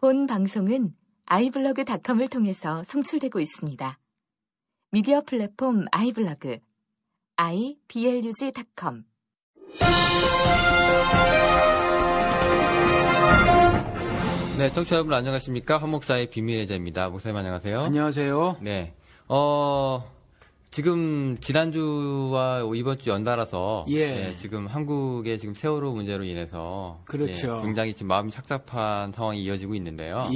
본 방송은 iblog.com을 통해서 송출되고 있습니다. 미디어 플랫폼 iblog, iblog.com. 네, 청취자 여러분 안녕하십니까? 한목사의 비밀의 제입니다. 목사님 안녕하세요. 안녕하세요. 네, 지금 지난주와 이번 주 연달아서 네, 지금 한국의 지금 세월호 문제로 인해서 그렇죠. 굉장히 지금 마음이 착잡한 상황이 이어지고 있는데요.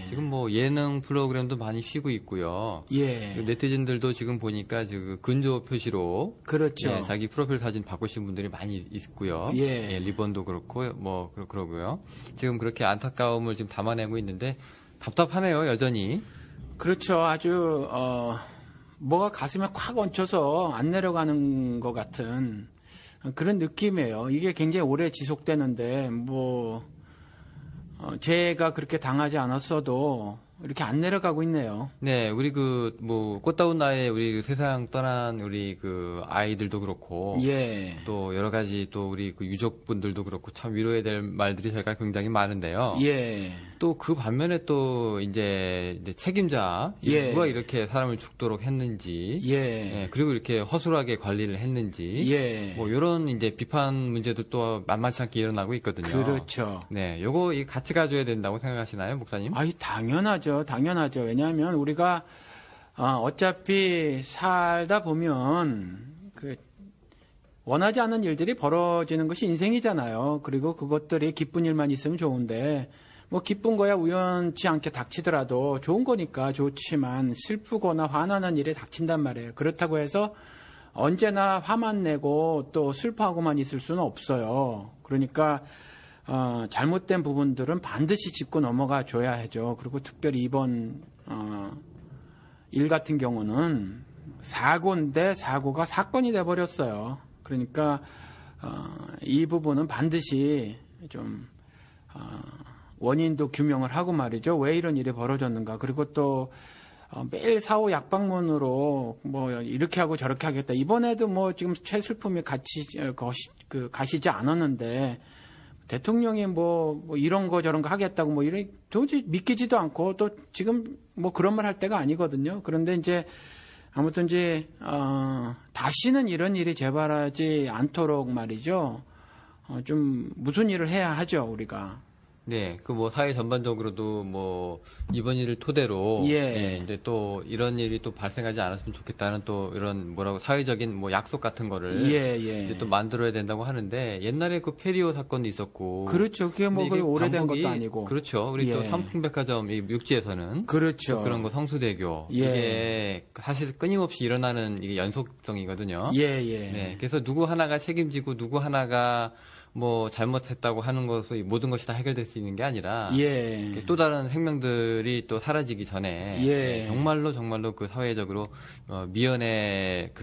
지금 뭐 예능 프로그램도 많이 쉬고 있고요. 네티즌들도 지금 보니까 지금 근조 표시로 그렇죠. 자기 프로필 사진 바꾸신 분들이 많이 있고요. 리본도 그렇고 뭐 그러고요. 지금 그렇게 안타까움을 지금 담아내고 있는데 답답하네요, 여전히. 그렇죠. 아주 뭐가 가슴에 콱 얹혀서 안 내려가는 것 같은 그런 느낌이에요. 이게 굉장히 오래 지속되는데 제가 그렇게 당하지 않았어도 이렇게 안 내려가고 있네요. 네, 우리 꽃다운 나이에 우리 세상 떠난 우리 아이들도 그렇고. 또 여러 가지 또 우리 유족분들도 그렇고 참 위로해야 될 말들이 저희가 굉장히 많은데요. 또 그 반면에 또 이제 책임자. 누가 이렇게 사람을 죽도록 했는지. 그리고 이렇게 허술하게 관리를 했는지. 뭐 이런 이제 비판 문제도 또 만만치 않게 일어나고 있거든요. 그렇죠. 네, 요거 같이 가져야 된다고 생각하시나요, 목사님? 당연하죠. 왜냐하면 우리가 어차피 살다 보면 원하지 않는 일들이 벌어지는 것이 인생이잖아요. 그리고 그것들이 기쁜 일만 있으면 좋은데 뭐 기쁜 거야 우연치 않게 닥치더라도 좋은 거니까 좋지만 슬프거나 화나는 일이 닥친단 말이에요. 그렇다고 해서 언제나 화만 내고 또 슬퍼하고만 있을 수는 없어요. 그러니까 잘못된 부분들은 반드시 짚고 넘어가 줘야 하죠. 그리고 특별히 이번 일 같은 경우는 사고인데 사고가 사건이 돼버렸어요. 그러니까 이 부분은 반드시 좀 원인도 규명을 하고 말이죠. 왜 이런 일이 벌어졌는가. 그리고 또 매일 사후 약방문으로 뭐 이렇게 하고 저렇게 하겠다. 이번에도 뭐 지금 최슬픔이 가시지 않았는데 대통령이 뭐 이런 거 저런 거 하겠다고 뭐 이런 도저히 믿기지도 않고 또 지금 뭐 그런 말 할 때가 아니거든요. 그런데 이제 아무튼 이제 다시는 이런 일이 재발하지 않도록 말이죠. 좀 무슨 일을 해야 하죠, 우리가. 네, 사회 전반적으로도 이번 일을 토대로, 이제 또 이런 일이 또 발생하지 않았으면 좋겠다는 또 이런 사회적인 약속 같은 거를 이제 또 만들어야 된다고 하는데 옛날에 페리오 사건도 있었고. 그렇죠. 그게 오래된 것도 아니고. 그렇죠. 우리 또 삼풍백화점 육지에서는. 그렇죠. 또 그런 거 성수대교. 이게 사실 끊임없이 일어나는 이게 연속성이거든요. 네, 그래서 누구 하나가 책임지고 누구 하나가 잘못했다고 하는 것이 모든 것이 다 해결될 수 있는 게 아니라 또 다른 생명들이 또 사라지기 전에 정말로 사회적으로 미연의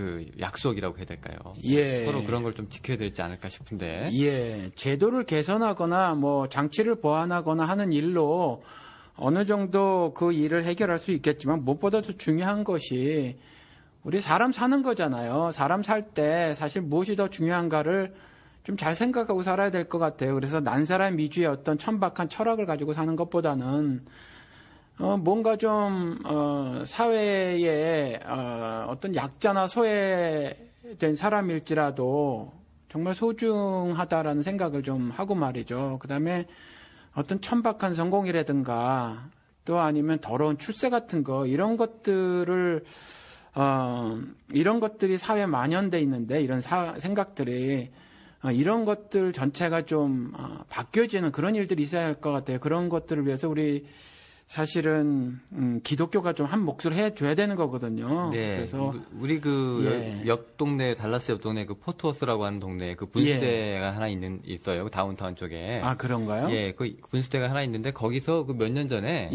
약속이라고 해야 될까요? 서로 그런 걸 좀 지켜야 되지 않을까 싶은데. 제도를 개선하거나 장치를 보완하거나 하는 일로 어느 정도 그 일을 해결할 수 있겠지만 무엇보다도 중요한 것이 우리 사람 사는 거잖아요. 사람 살 때 사실 무엇이 더 중요한가를 좀 잘 생각하고 살아야 될 것 같아요. 그래서 난사람 위주의 어떤 천박한 철학을 가지고 사는 것보다는 뭔가 좀 사회에 어떤 약자나 소외된 사람일지라도 정말 소중하다라는 생각을 좀 하고 말이죠. 그다음에 어떤 천박한 성공이라든가 또 아니면 더러운 출세 같은 거 이런 것들이 사회에 만연돼 있는데 이런 생각들이 이런 것들 전체가 좀 바뀌어지는 그런 일들이 있어야 할 것 같아요. 그런 것들을 위해서 우리 사실은 기독교가 좀 한 몫을 해줘야 되는 거거든요. 네. 그래서 우리 옆 동네 달라스 옆 동네 포트워스라고 하는 동네에 분수대가 하나 있어요. 다운타운 쪽에. 아 그런가요? 분수대가 하나 있는데 거기서 몇 년 전에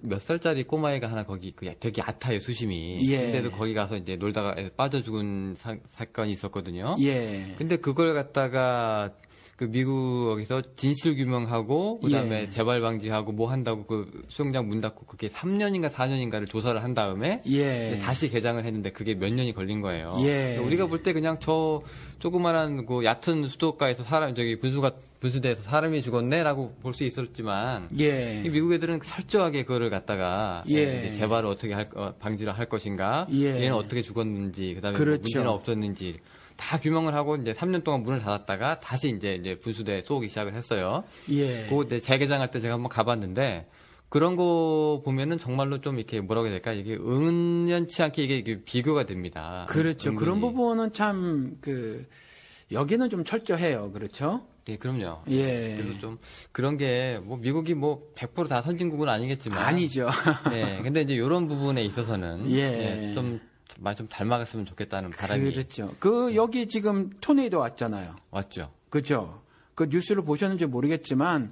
몇 살짜리 꼬마애가 하나 거기 되게 얕아요 수심이. 근데도 거기 가서 이제 놀다가 빠져 죽은 사건이 있었거든요. 근데 그걸 갖다가 그 미국에서 진실 규명하고 그다음에 예. 재발 방지하고 뭐 한다고 그 수영장 문 닫고 그게 3년인가 4년인가를 조사를 한 다음에 예. 다시 개장을 했는데 그게 몇 년이 걸린 거예요. 예. 우리가 볼 때 그냥 저 조그만한 그 얕은 수도가에서 분수대에서 사람이 죽었네라고 볼 수 있었지만 예. 미국 애들은 철저하게 그거를 갖다가 예. 이제 재발을 어떻게 방지를 할 것인가, 예. 얘는 어떻게 죽었는지, 그다음에 그렇죠. 뭐 문제는 없었는지 다 규명을 하고 이제 3년 동안 문을 닫았다가 다시 이제 분수대에 쏘기 시작을 했어요. 예. 그거 이제 재개장할 때 제가 한번 가봤는데 그런 거 보면은 정말로 좀 이렇게 뭐라고 해야 될까 이게 은연치 않게 이게 비교가 됩니다. 그렇죠. 은근히. 그런 부분은 참 여기는 좀 철저해요. 그렇죠? 네, 그럼요. 예. 그래서 좀 그런 게 뭐 미국이 뭐 100% 다 선진국은 아니겠지만 아니죠. 네. 근데 이제 이런 부분에 있어서는 예. 좀 많이 좀 닮아갔으면 좋겠다는 바람이 그렇죠. 여기 지금 토네이도 왔잖아요. 왔죠. 그렇죠. 그 뉴스를 보셨는지 모르겠지만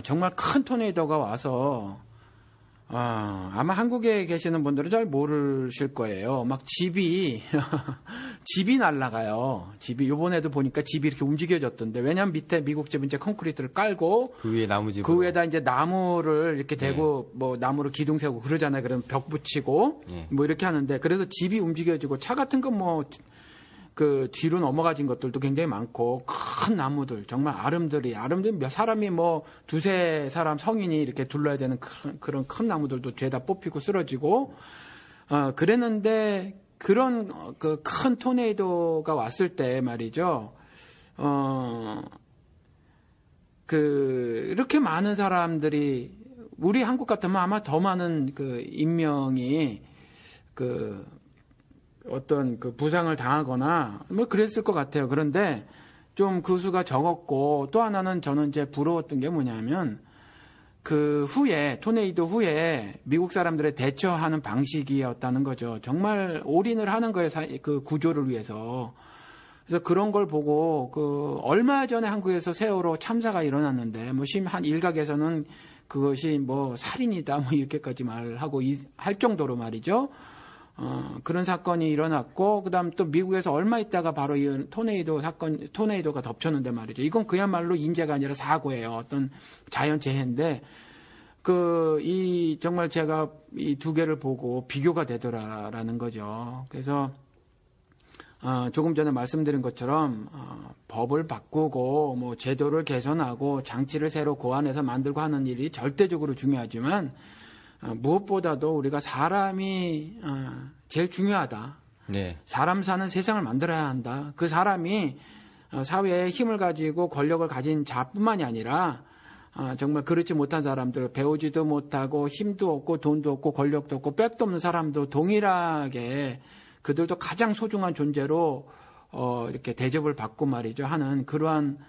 정말 큰 토네이도가 와서 아마 한국에 계시는 분들은 잘 모르실 거예요. 막 집이 날아가요. 집이 요번에도 보니까 집이 이렇게 움직여졌던데 왜냐하면 밑에 미국 집은 이제 콘크리트를 깔고 그 위에 나무집 그 위에다 이제 나무를 이렇게 대고 뭐 나무로 기둥 세우고 그러잖아요. 그러면 벽 붙이고 뭐 이렇게 하는데 그래서 집이 움직여지고 차 같은 거 뭐 뒤로 넘어가진 것들도 굉장히 많고 큰 나무들 정말 아름드리 사람이 뭐 두세 사람 성인이 이렇게 둘러야 되는 그런 큰 나무들도 죄다 뽑히고 쓰러지고 그랬는데 그런 그 큰 토네이도가 왔을 때 말이죠. 이렇게 많은 사람들이 우리 한국 같으면 아마 더 많은 인명이 어떤 부상을 당하거나 뭐 그랬을 것 같아요. 그런데 좀 그 수가 적었고 또 하나는 저는 이제 부러웠던 게 뭐냐면 토네이도 후에 미국 사람들의 대처하는 방식이었다는 거죠. 정말 올인을 하는 거예요. 그 구조를 위해서. 그래서 그런 걸 보고 얼마 전에 한국에서 세월호 참사가 일어났는데 한 일각에서는 그것이 뭐 살인이다 뭐 이렇게까지 말하고 할 정도로 말이죠. 그런 사건이 일어났고, 그다음 또 미국에서 얼마 있다가 바로 이 토네이도가 덮쳤는데 말이죠. 이건 그야말로 인재가 아니라 사고예요. 어떤 자연재해인데, 정말 제가 이 두 개를 보고 비교가 되더라라는 거죠. 그래서, 조금 전에 말씀드린 것처럼, 법을 바꾸고, 뭐, 제도를 개선하고, 장치를 새로 고안해서 만들고 하는 일이 절대적으로 중요하지만, 무엇보다도 우리가 사람이 제일 중요하다. 네. 사람 사는 세상을 만들어야 한다. 그 사람이 사회에 힘을 가지고 권력을 가진 자뿐만이 아니라 정말 그렇지 못한 사람들, 배우지도 못하고 힘도 없고 돈도 없고 권력도 없고 백도 없는 사람도 동일하게 그들도 가장 소중한 존재로 이렇게 대접을 받고 말이죠 하는 그러한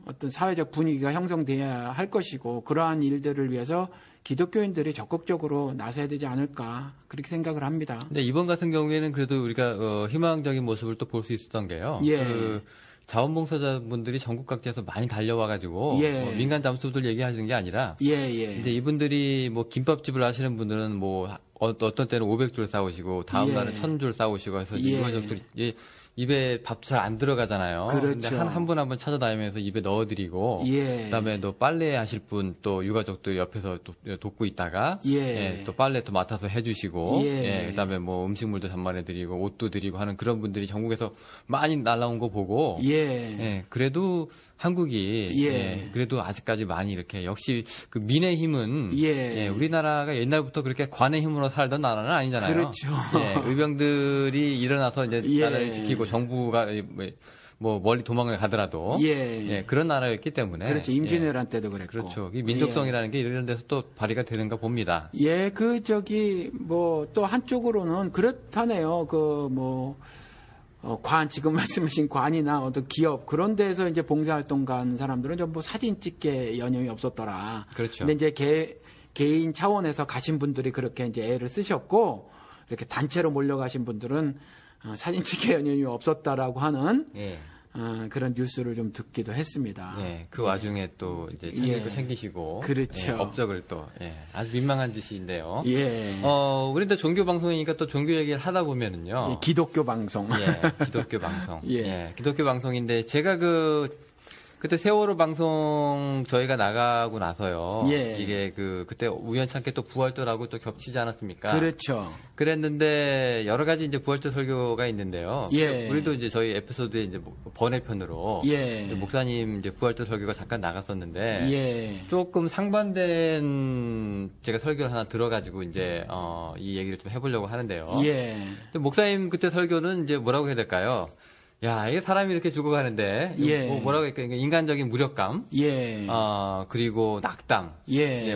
어떤 사회적 분위기가 형성돼야 할 것이고 그러한 일들을 위해서 기독교인들이 적극적으로 나서야 되지 않을까 그렇게 생각을 합니다. 근데 이번 같은 경우에는 그래도 우리가 희망적인 모습을 또 볼 수 있었던 게요. 예. 자원봉사자분들이 전국 각지에서 많이 달려와가지고 예. 민간 잠수들 얘기하시는 게 아니라 이제 이분들이 뭐 김밥집을 하시는 분들은 뭐 어떤 때는 500줄 싸우시고 다음 날은 1000줄 싸우시고 해서 유가족들이 입에 밥 잘 안 들어가잖아요. 그렇죠. 근데 한 분 한 분 찾아다니면서 입에 넣어드리고, 그다음에 또 빨래 하실 분 또 유가족도 옆에서 또 돕고 있다가, 또 빨래 또 맡아서 해주시고, 그다음에 뭐 음식물도 잔만해드리고 옷도 드리고 하는 그런 분들이 전국에서 많이 날라온 거 보고, 그래도 한국이 그래도 아직까지 많이 이렇게 역시 그 민의 힘은 우리나라가 옛날부터 그렇게 관의 힘으로 살던 나라는 아니잖아요. 그렇죠. 의병들이 일어나서 이제 나라를 지키고 정부가 뭐 멀리 도망을 가더라도 그런 나라였기 때문에 그렇죠. 임진왜란 때도 그랬고 그렇죠. 이 민족성이라는 게 이런 데서 또 발휘가 되는가 봅니다. 뭐 또 한쪽으로는 그렇다네요. 지금 말씀하신 관이나 어떤 기업 그런 데서 이제 봉사활동 간 사람들은 전부 사진 찍게 여념이 없었더라. 그렇죠. 근데 이제 개인 차원에서 가신 분들이 그렇게 이제 애를 쓰셨고 이렇게 단체로 몰려가신 분들은 사진 찍게 여념이 없었다라고 하는 그런 뉴스를 좀 듣기도 했습니다. 네, 그 와중에 또 이제 챙길 거 챙기시고, 그렇죠. 업적을 또 아주 민망한 짓인데요. 예. 우리도 종교 방송이니까 또 종교 얘기를 하다 보면은요. 기독교 방송. 기독교 방송. 기독교 방송인데 제가 그때 세월호 방송 저희가 나가고 나서요. 이게 그때 우연찮게 또 부활절하고 또 겹치지 않았습니까? 그렇죠. 그랬는데 여러 가지 이제 부활절 설교가 있는데요. 우리도 이제 저희 에피소드에 이제 번외편으로 목사님 이제 부활절 설교가 잠깐 나갔었는데 조금 상반된 제가 설교를 하나 들어가지고 이제 이 얘기를 좀 해보려고 하는데요. 근데 목사님 그때 설교는 이제 뭐라고 해야 될까요? 야, 이게 사람이 이렇게 죽어가는데, 뭐라고 할까요? 인간적인 무력감, 그리고 낙담,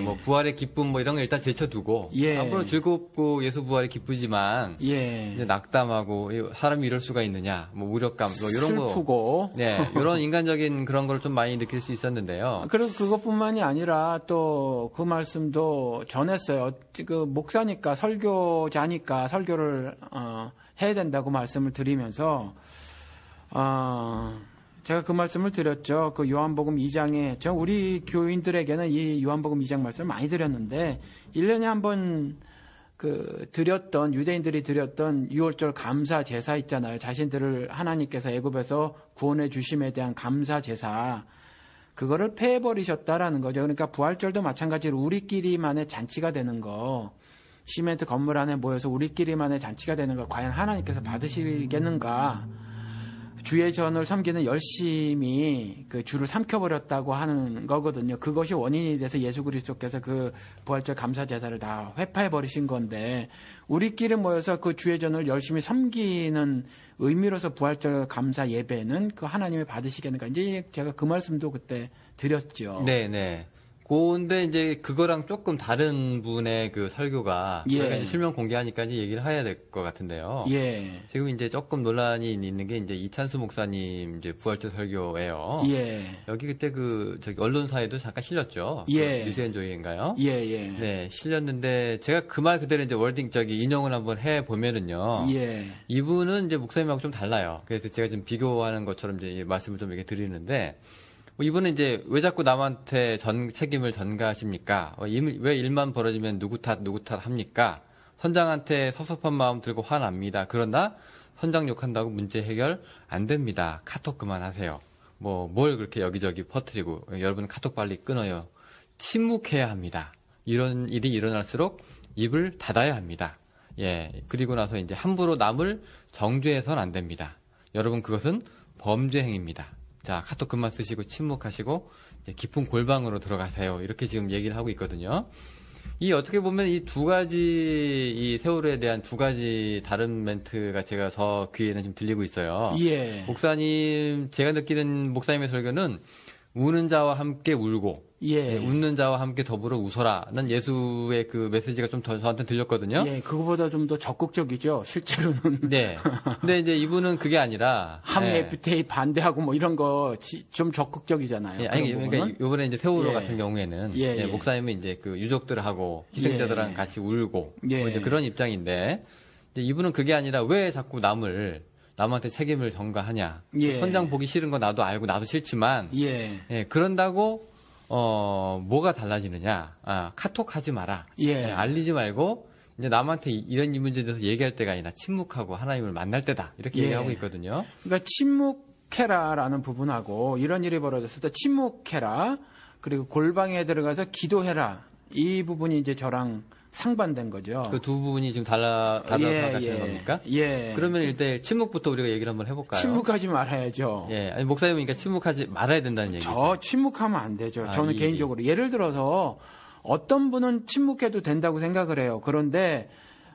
뭐 부활의 기쁨 뭐 이런 거 일단 제쳐두고, 앞으로 즐겁고 예수 부활이 기쁘지만, 이제 낙담하고 사람이 이럴 수가 있느냐, 뭐 무력감, 뭐 이런 거, 슬프고, 이런 인간적인 그런 걸 좀 많이 느낄 수 있었는데요. 그리고 그것뿐만이 아니라 또 그 말씀도 전했어요. 그 목사니까 설교자니까 설교를 해야 된다고 말씀을 드리면서. 제가 그 말씀을 드렸죠. 그 요한복음 2장에, 우리 교인들에게는 이 요한복음 2장 말씀을 많이 드렸는데, 1년에 한 번 드렸던, 유대인들이 드렸던 6월절 감사 제사 있잖아요. 자신들을 하나님께서 애굽에서 구원해 주심에 대한 감사 제사. 그거를 폐해버리셨다라는 거죠. 그러니까 부활절도 마찬가지로 우리끼리만의 잔치가 되는 거. 시멘트 건물 안에 모여서 우리끼리만의 잔치가 되는 거. 과연 하나님께서 받으시겠는가? 주의 전을 섬기는 열심히 그 주를 삼켜버렸다고 하는 거거든요. 그것이 원인이 돼서 예수 그리스도께서 그 부활절 감사 제사를 다 회파해 버리신 건데, 우리끼리 모여서 그 주의 전을 열심히 섬기는 의미로서 부활절 감사 예배는 그 하나님이 받으시겠는가? 이제 제가 그 말씀도 그때 드렸죠. 네네. 근데 이제 그거랑 조금 다른 분의 그 설교가 저희가 이제 실명 공개하니까 이제 얘기를 해야 될 것 같은데요. 지금 이제 조금 논란이 있는 게 이제 이찬수 목사님 이제 부활절 설교예요. 여기 그때 저기 언론사에도 잠깐 실렸죠. 뉴스앤 조이인가요? 네, 실렸는데 제가 그 말 그대로 이제 월딩 인용을 한번 해 보면은요. 이분은 이제 목사님하고 좀 달라요. 그래서 제가 지금 비교하는 것처럼 이제 말씀을 좀 이렇게 드리는데. 이분은 이제 왜 자꾸 남한테 책임을 전가하십니까? 왜 일만 벌어지면 누구 탓 합니까? 선장한테 섭섭한 마음 들고 화납니다. 그러나 선장 욕한다고 문제 해결 안 됩니다. 카톡 그만하세요. 뭘 그렇게 여기저기 퍼뜨리고, 여러분 카톡 빨리 끊어요. 침묵해야 합니다. 이런 일이 일어날수록 입을 닫아야 합니다. 그리고 나서 이제 함부로 남을 정죄해서는 안 됩니다. 여러분 그것은 범죄 행위입니다. 자, 카톡 그만 쓰시고 침묵하시고 이제 깊은 골방으로 들어가세요. 이렇게 지금 얘기를 하고 있거든요. 어떻게 보면 이 두 가지, 이 세월호에 대한 두 가지 다른 멘트가 제가 저 귀에는 지금 들리고 있어요. 목사님, 제가 느끼는 목사님의 설교는 우는 자와 함께 울고, 웃는 자와 함께 더불어 웃어라는 예수의 그 메시지가 좀 더 저한테 들렸거든요. 그거보다 좀 더 적극적이죠, 실제로는. 네. 근데 이제 이분은 그게 아니라. 함의 FTA 반대하고 뭐 이런 거 좀 적극적이잖아요. 그러니까 이번에 이제 세월호 같은 경우에는. 목사님은 이제 그 유족들하고 희생자들랑 같이 울고. 뭐 이제 그런 입장인데. 이분은 그게 아니라 왜 자꾸 남한테 책임을 전가하냐. 선장 보기 싫은 거 나도 알고 나도 싫지만. 그런다고 뭐가 달라지느냐. 카톡 하지 마라. 알리지 말고 이제 남한테 이런 이 문제에 대해서 얘기할 때가 아니라 침묵하고 하나님을 만날 때다. 이렇게 얘기하고 있거든요. 그러니까 침묵해라라는 부분하고 이런 일이 벌어졌을 때 침묵해라. 그리고 골방에 들어가서 기도해라. 이 부분이 이제 저랑 상반된 거죠. 그 두 부분이 지금 다르다고 생각하시는 겁니까? 그러면 일단 침묵부터 우리가 얘기를 한번 해볼까요? 침묵하지 말아야죠. 아니, 목사님이니까 침묵하지 말아야 된다는 얘기죠. 침묵하면 안 되죠. 저는 개인적으로. 예를 들어서 어떤 분은 침묵해도 된다고 생각을 해요. 그런데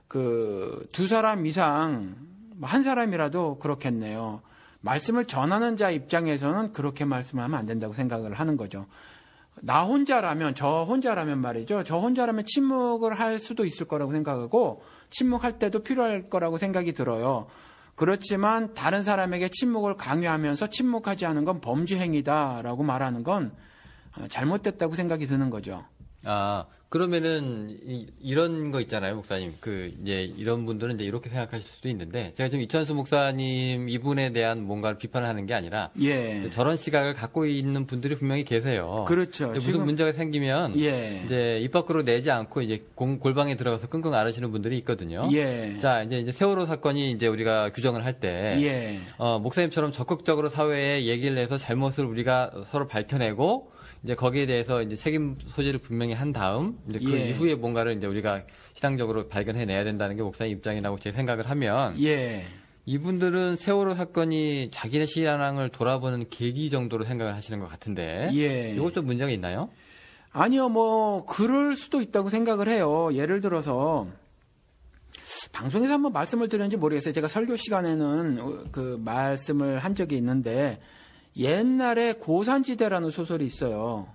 두 사람 이상, 한 사람이라도 그렇겠네요. 말씀을 전하는 자 입장에서는 그렇게 말씀하면 안 된다고 생각을 하는 거죠. 저 혼자라면 말이죠. 저 혼자라면 침묵을 할 수도 있을 거라고 생각하고 침묵할 때도 필요할 거라고 생각이 들어요. 그렇지만 다른 사람에게 침묵을 강요하면서 침묵하지 않은 건 범죄 행위다라고 말하는 건 잘못됐다고 생각이 드는 거죠. 그러면은 이런 거 있잖아요, 목사님. 이제 이런 분들은 이제 이렇게 생각하실 수도 있는데, 제가 지금 이천수 목사님 이분에 대한 뭔가를 비판을 하는 게 아니라, 저런 시각을 갖고 있는 분들이 분명히 계세요. 그렇죠. 무슨 문제가 생기면 이제 입 밖으로 내지 않고 이제 골방에 들어가서 끙끙 앓으시는 분들이 있거든요. 자, 이제 세월호 사건이 이제 우리가 규정을 할 때, 목사님처럼 적극적으로 사회에 얘기를 해서 잘못을 우리가 서로 밝혀내고, 이제 거기에 대해서 이제 책임 소지를 분명히 한 다음, 이제 그 이후에 뭔가를 이제 우리가 신앙적으로 발견해내야 된다는 게 목사님 입장이라고 제 생각을 하면, 이분들은 세월호 사건이 자기네 신앙을 돌아보는 계기 정도로 생각을 하시는 것 같은데, 이것 좀 문제가 있나요? 아니요, 뭐 그럴 수도 있다고 생각을 해요. 예를 들어서 방송에서 한번 말씀을 드렸는지 모르겠어요. 제가 설교 시간에는 그 말씀을 한 적이 있는데. 옛날에 고산지대라는 소설이 있어요.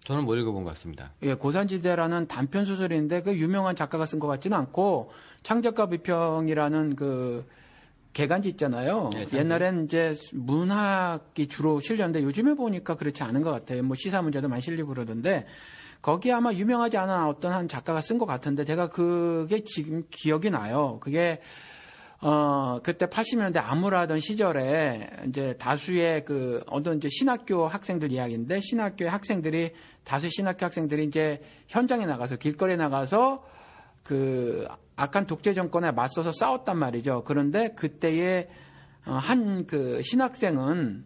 저는 못 읽어본 것 같습니다. 고산지대라는 단편 소설인데 그 유명한 작가가 쓴 것 같지는 않고 창작가 비평이라는 그 개간지 있잖아요. 옛날엔 이제 문학이 주로 실렸는데 요즘에 보니까 그렇지 않은 것 같아요. 뭐 시사 문제도 많이 실리고 그러던데 거기에 아마 유명하지 않은 어떤 한 작가가 쓴 것 같은데 제가 그게 지금 기억이 나요. 그게 그때 80년대 암울하던 시절에 이제 다수의 어떤 이제 신학교 학생들 이야기인데 신학교의 학생들이 다수의 신학교 학생들이 이제 현장에 나가서 길거리에 나가서 악한 독재 정권에 맞서서 싸웠단 말이죠. 그런데 그때의 한 신학생은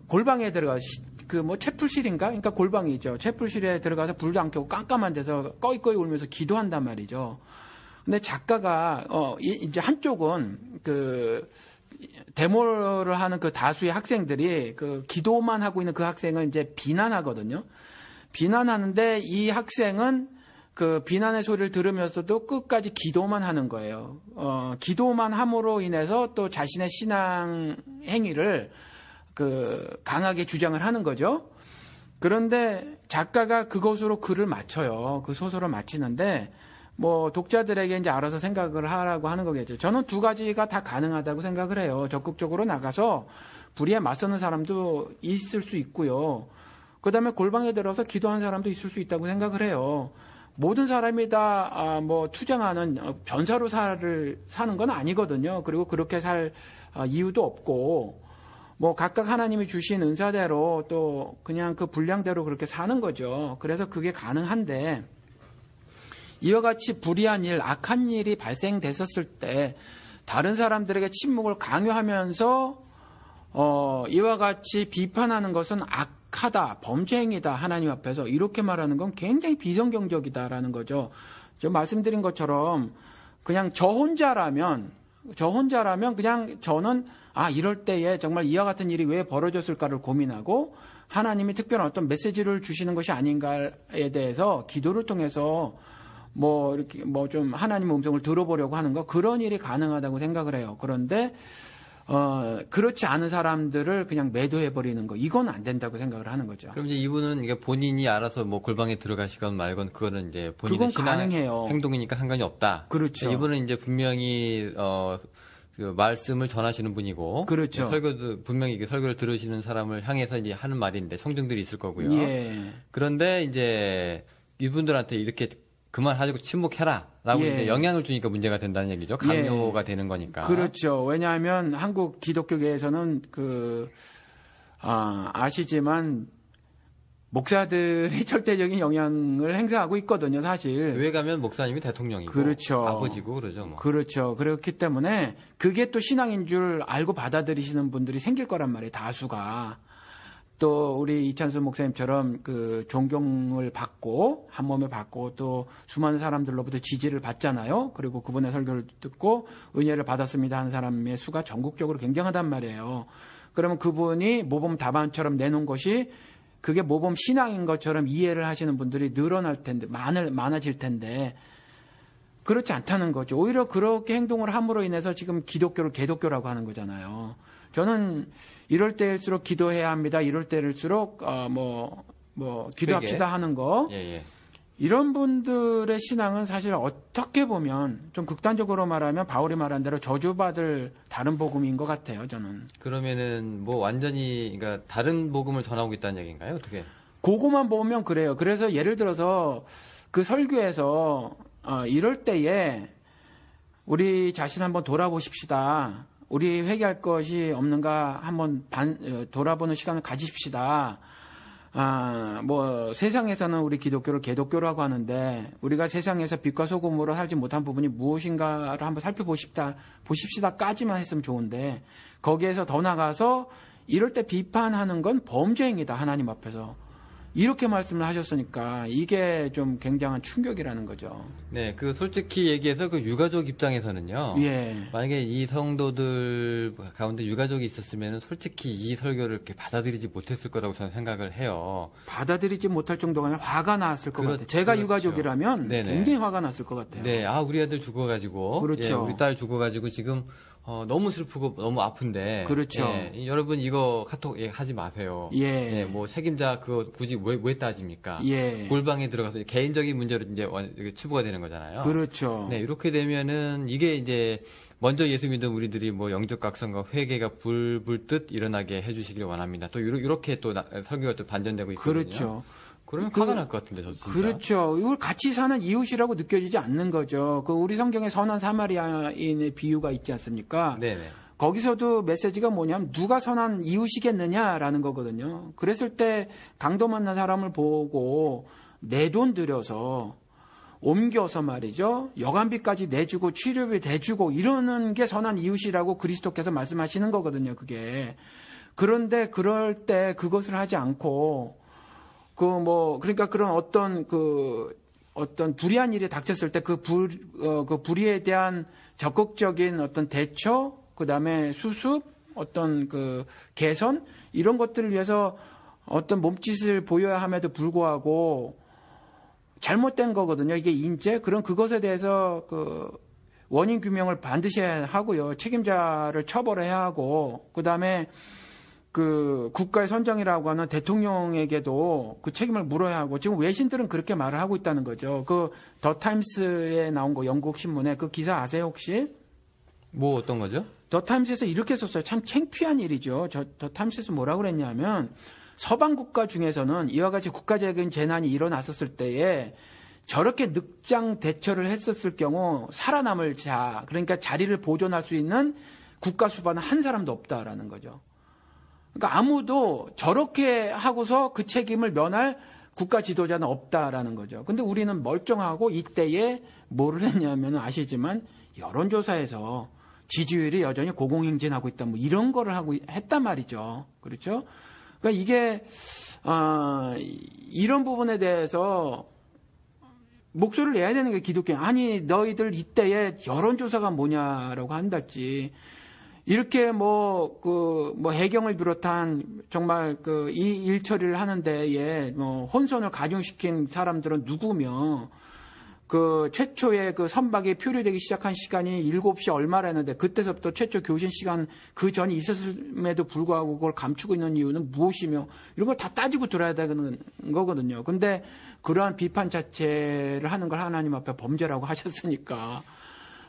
골방에 들어가 채플실인가? 그러니까 골방이죠. 채플실에 들어가서 불도 안 켜고 깜깜한 데서 꺼이꺼이 울면서 기도한단 말이죠. 근데 작가가 이제 한쪽은 데모를 하는 그 다수의 학생들이 기도만 하고 있는 그 학생을 이제 비난하거든요. 비난하는데 이 학생은 비난의 소리를 들으면서도 끝까지 기도만 하는 거예요. 기도만 함으로 인해서 또 자신의 신앙 행위를 강하게 주장을 하는 거죠. 그런데 작가가 그것으로 글을 마쳐요. 그 소설을 마치는데 뭐 독자들에게 이제 알아서 생각을 하라고 하는 거겠죠. 저는 두 가지가 다 가능하다고 생각을 해요. 적극적으로 나가서 불의에 맞서는 사람도 있을 수 있고요. 그다음에 골방에 들어서 기도하는 사람도 있을 수 있다고 생각을 해요. 모든 사람이 다 투쟁하는 전사로 사는 건 아니거든요. 그리고 그렇게 살 이유도 없고 뭐 각각 하나님이 주신 은사대로 또 그냥 그 분량대로 그렇게 사는 거죠. 그래서 그게 가능한데 이와 같이 불의한 일, 악한 일이 발생됐었을 때 다른 사람들에게 침묵을 강요하면서 이와 같이 비판하는 것은 악하다, 범죄 행위다 하나님 앞에서 이렇게 말하는 건 굉장히 비성경적이다라는 거죠. 저 말씀드린 것처럼 그냥 저 혼자라면 그냥 저는 이럴 때에 정말 이와 같은 일이 왜 벌어졌을까를 고민하고 하나님이 특별한 어떤 메시지를 주시는 것이 아닌가에 대해서 기도를 통해서 이렇게 좀 하나님의 음성을 들어보려고 하는 거, 그런 일이 가능하다고 생각을 해요. 그런데, 그렇지 않은 사람들을 그냥 매도해버리는 거, 이건 안 된다고 생각을 하는 거죠. 그럼 이제 이분은 이게 본인이 알아서 골방에 들어가시건 말건 그거는 이제 본인의 신앙 행동이니까 상관이 없다. 그렇죠. 이분은 이제 분명히, 말씀을 전하시는 분이고. 그렇죠. 설교도, 분명히 설교를 들으시는 사람을 향해서 이제 하는 말인데 성중들이 있을 거고요. 그런데 이제 이분들한테 이렇게 그만하고 침묵해라 라고 이제 영향을 주니까 문제가 된다는 얘기죠. 강요가 되는 거니까. 그렇죠. 왜냐하면 한국 기독교계에서는 아시지만 목사들이 절대적인 영향을 행사하고 있거든요, 사실. 교회 가면 목사님이 대통령이고 그렇죠. 아버지고 그러죠. 뭐. 그렇죠. 그렇기 때문에 그게 또 신앙인 줄 알고 받아들이시는 분들이 생길 거란 말이에요, 다수가. 또 우리 이찬수 목사님처럼 존경을 받고 한 몸에 받고 또 수많은 사람들로부터 지지를 받잖아요. 그리고 그분의 설교를 듣고 은혜를 받았습니다 하는 사람의 수가 전국적으로 굉장하단 말이에요. 그러면 그분이 모범 답안처럼 내놓은 것이 그게 모범 신앙인 것처럼 이해를 하시는 분들이 늘어날 텐데 많아질 텐데 그렇지 않다는 거죠. 오히려 그렇게 행동을 함으로 인해서 지금 기독교를 개독교라고 하는 거잖아요. 저는 이럴 때일수록 기도해야 합니다. 이럴 때일수록 기도합시다 하는 거. 이런 분들의 신앙은 사실 어떻게 보면 좀 극단적으로 말하면 바울이 말한 대로 저주받을 다른 복음인 것 같아요. 저는. 그러면은 완전히 그러니까 다른 복음을 전하고 있다는 얘기인가요? 어떻게? 그거만 보면 그래요. 그래서 예를 들어서 그 설교에서 이럴 때에 우리 자신 한번 돌아보십시다. 우리 회개할 것이 없는가 한번 돌아보는 시간을 가지십시다. 뭐 세상에서는 우리 기독교를 개독교라고 하는데 우리가 세상에서 빛과 소금으로 살지 못한 부분이 무엇인가를 한번 보십시다까지만 했으면 좋은데 거기에서 더 나가서 이럴 때 비판하는 건 범죄 행위다 하나님 앞에서 이렇게 말씀을 하셨으니까 이게 좀 굉장한 충격이라는 거죠. 네, 그 솔직히 얘기해서 그 유가족 입장에서는요. 예. 만약에 이 성도들 가운데 유가족이 있었으면 솔직히 이 설교를 이렇게 받아들이지 못했을 거라고 저는 생각을 해요. 받아들이지 못할 정도가 아니라 화가 났을 것 같아요. 제가 그렇죠. 유가족이라면 네네. 굉장히 화가 났을 것 같아요. 네, 우리 아들 죽어가지고, 그렇죠. 예, 우리 딸 죽어가지고 지금 너무 슬프고 너무 아픈데. 그렇죠. 예, 여러분 이거 카톡 하지 마세요. 예. 예, 뭐 책임자 그거 굳이 왜 따집니까? 예. 골방에 들어가서 개인적인 문제로 이제 치부가 되는 거잖아요. 그렇죠. 네, 이렇게 되면은 이게 이제 먼저 예수 믿은 우리들이 뭐 영적 각성과 회개가 불듯 일어나게 해주시기를 원합니다. 또 이렇게 또 설교가 또 반전되고 있거든요. 그렇죠. 그러면 화가 날 것 같은데, 저 진짜. 그렇죠. 이걸 같이 사는 이웃이라고 느껴지지 않는 거죠. 그 우리 성경에 선한 사마리아인의 비유가 있지 않습니까? 네네. 거기서도 메시지가 뭐냐면 누가 선한 이웃이겠느냐라는 거거든요. 그랬을 때 강도 만난 사람을 보고 내 돈 들여서 옮겨서 말이죠. 여간비까지 내주고 치료비 대주고 이러는 게 선한 이웃이라고 그리스도께서 말씀하시는 거거든요. 그게. 그런데 그럴 때 그것을 하지 않고 그러니까 그런 어떤 불의한 일이 닥쳤을 때 그 불의에 대한 적극적인 어떤 대처, 그 다음에 수습, 어떤 개선, 이런 것들을 위해서 어떤 몸짓을 보여야 함에도 불구하고 잘못된 거거든요. 이게 인재? 그것에 대해서 원인 규명을 반드시 해야 하고요. 책임자를 처벌해야 하고, 그 다음에 국가의 선정이라고 하는 대통령에게도 그 책임을 물어야 하고, 지금 외신들은 그렇게 말을 하고 있다는 거죠. 더 타임스에 나온 거, 영국 신문에 그 기사 아세요, 혹시? 뭐 어떤 거죠? 더 타임스에서 이렇게 썼어요. 참 창피한 일이죠. 더 타임스에서 뭐라고 그랬냐면, 서방 국가 중에서는 이와 같이 국가적인 재난이 일어났었을 때에 저렇게 늑장 대처를 했었을 경우 살아남을 그러니까 자리를 보존할 수 있는 국가 수반은 한 사람도 없다라는 거죠. 그러니까 아무도 저렇게 하고서 그 책임을 면할 국가 지도자는 없다라는 거죠. 근데 우리는 멀쩡하고 이때에 뭐를 했냐면 아시지만 여론조사에서 지지율이 여전히 고공행진하고 있다. 뭐 이런 거를 했단 말이죠. 그렇죠? 그러니까 이게, 이런 부분에 대해서 목소리를 내야 되는 게 기독교. 아니, 너희들 이때에 여론조사가 뭐냐라고 한달지. 이렇게 해경을 비롯한 정말 이 일 처리를 하는 데에 혼선을 가중시킨 사람들은 누구며, 최초의 선박이 표류되기 시작한 시간이 7시 얼마라는데, 그때서부터 최초 교신 시간 그 전이 있었음에도 불구하고 그걸 감추고 있는 이유는 무엇이며, 이런 걸 다 따지고 들어야 되는 거거든요. 근데 그러한 비판 자체를 하는 걸 하나님 앞에 범죄라고 하셨으니까,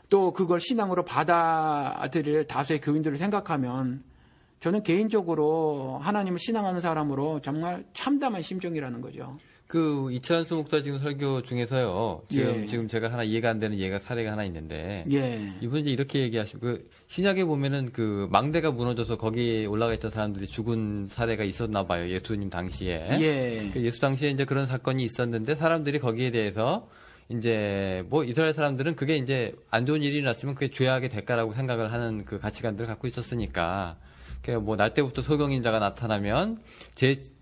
또 그걸 신앙으로 받아들일 다수의 교인들을 생각하면 저는 개인적으로 하나님을 신앙하는 사람으로 정말 참담한 심정이라는 거죠. 이찬수 목사 지금 설교 중에서요. 지금 제가 하나 이해가 안 되는 사례가 하나 있는데. 예. 이분이 이제 이렇게 얘기하시고, 신약에 보면은 망대가 무너져서 거기에 올라가 있던 사람들이 죽은 사례가 있었나 봐요. 예수님 당시에. 예. 예수 당시에 이제 그런 사건이 있었는데 사람들이 거기에 대해서 이제 이스라엘 사람들은 그게 이제 안 좋은 일이 났으면 그게 죄악의 대가라고 생각을 하는 그 가치관들을 갖고 있었으니까. 날 때부터 소경인자가 나타나면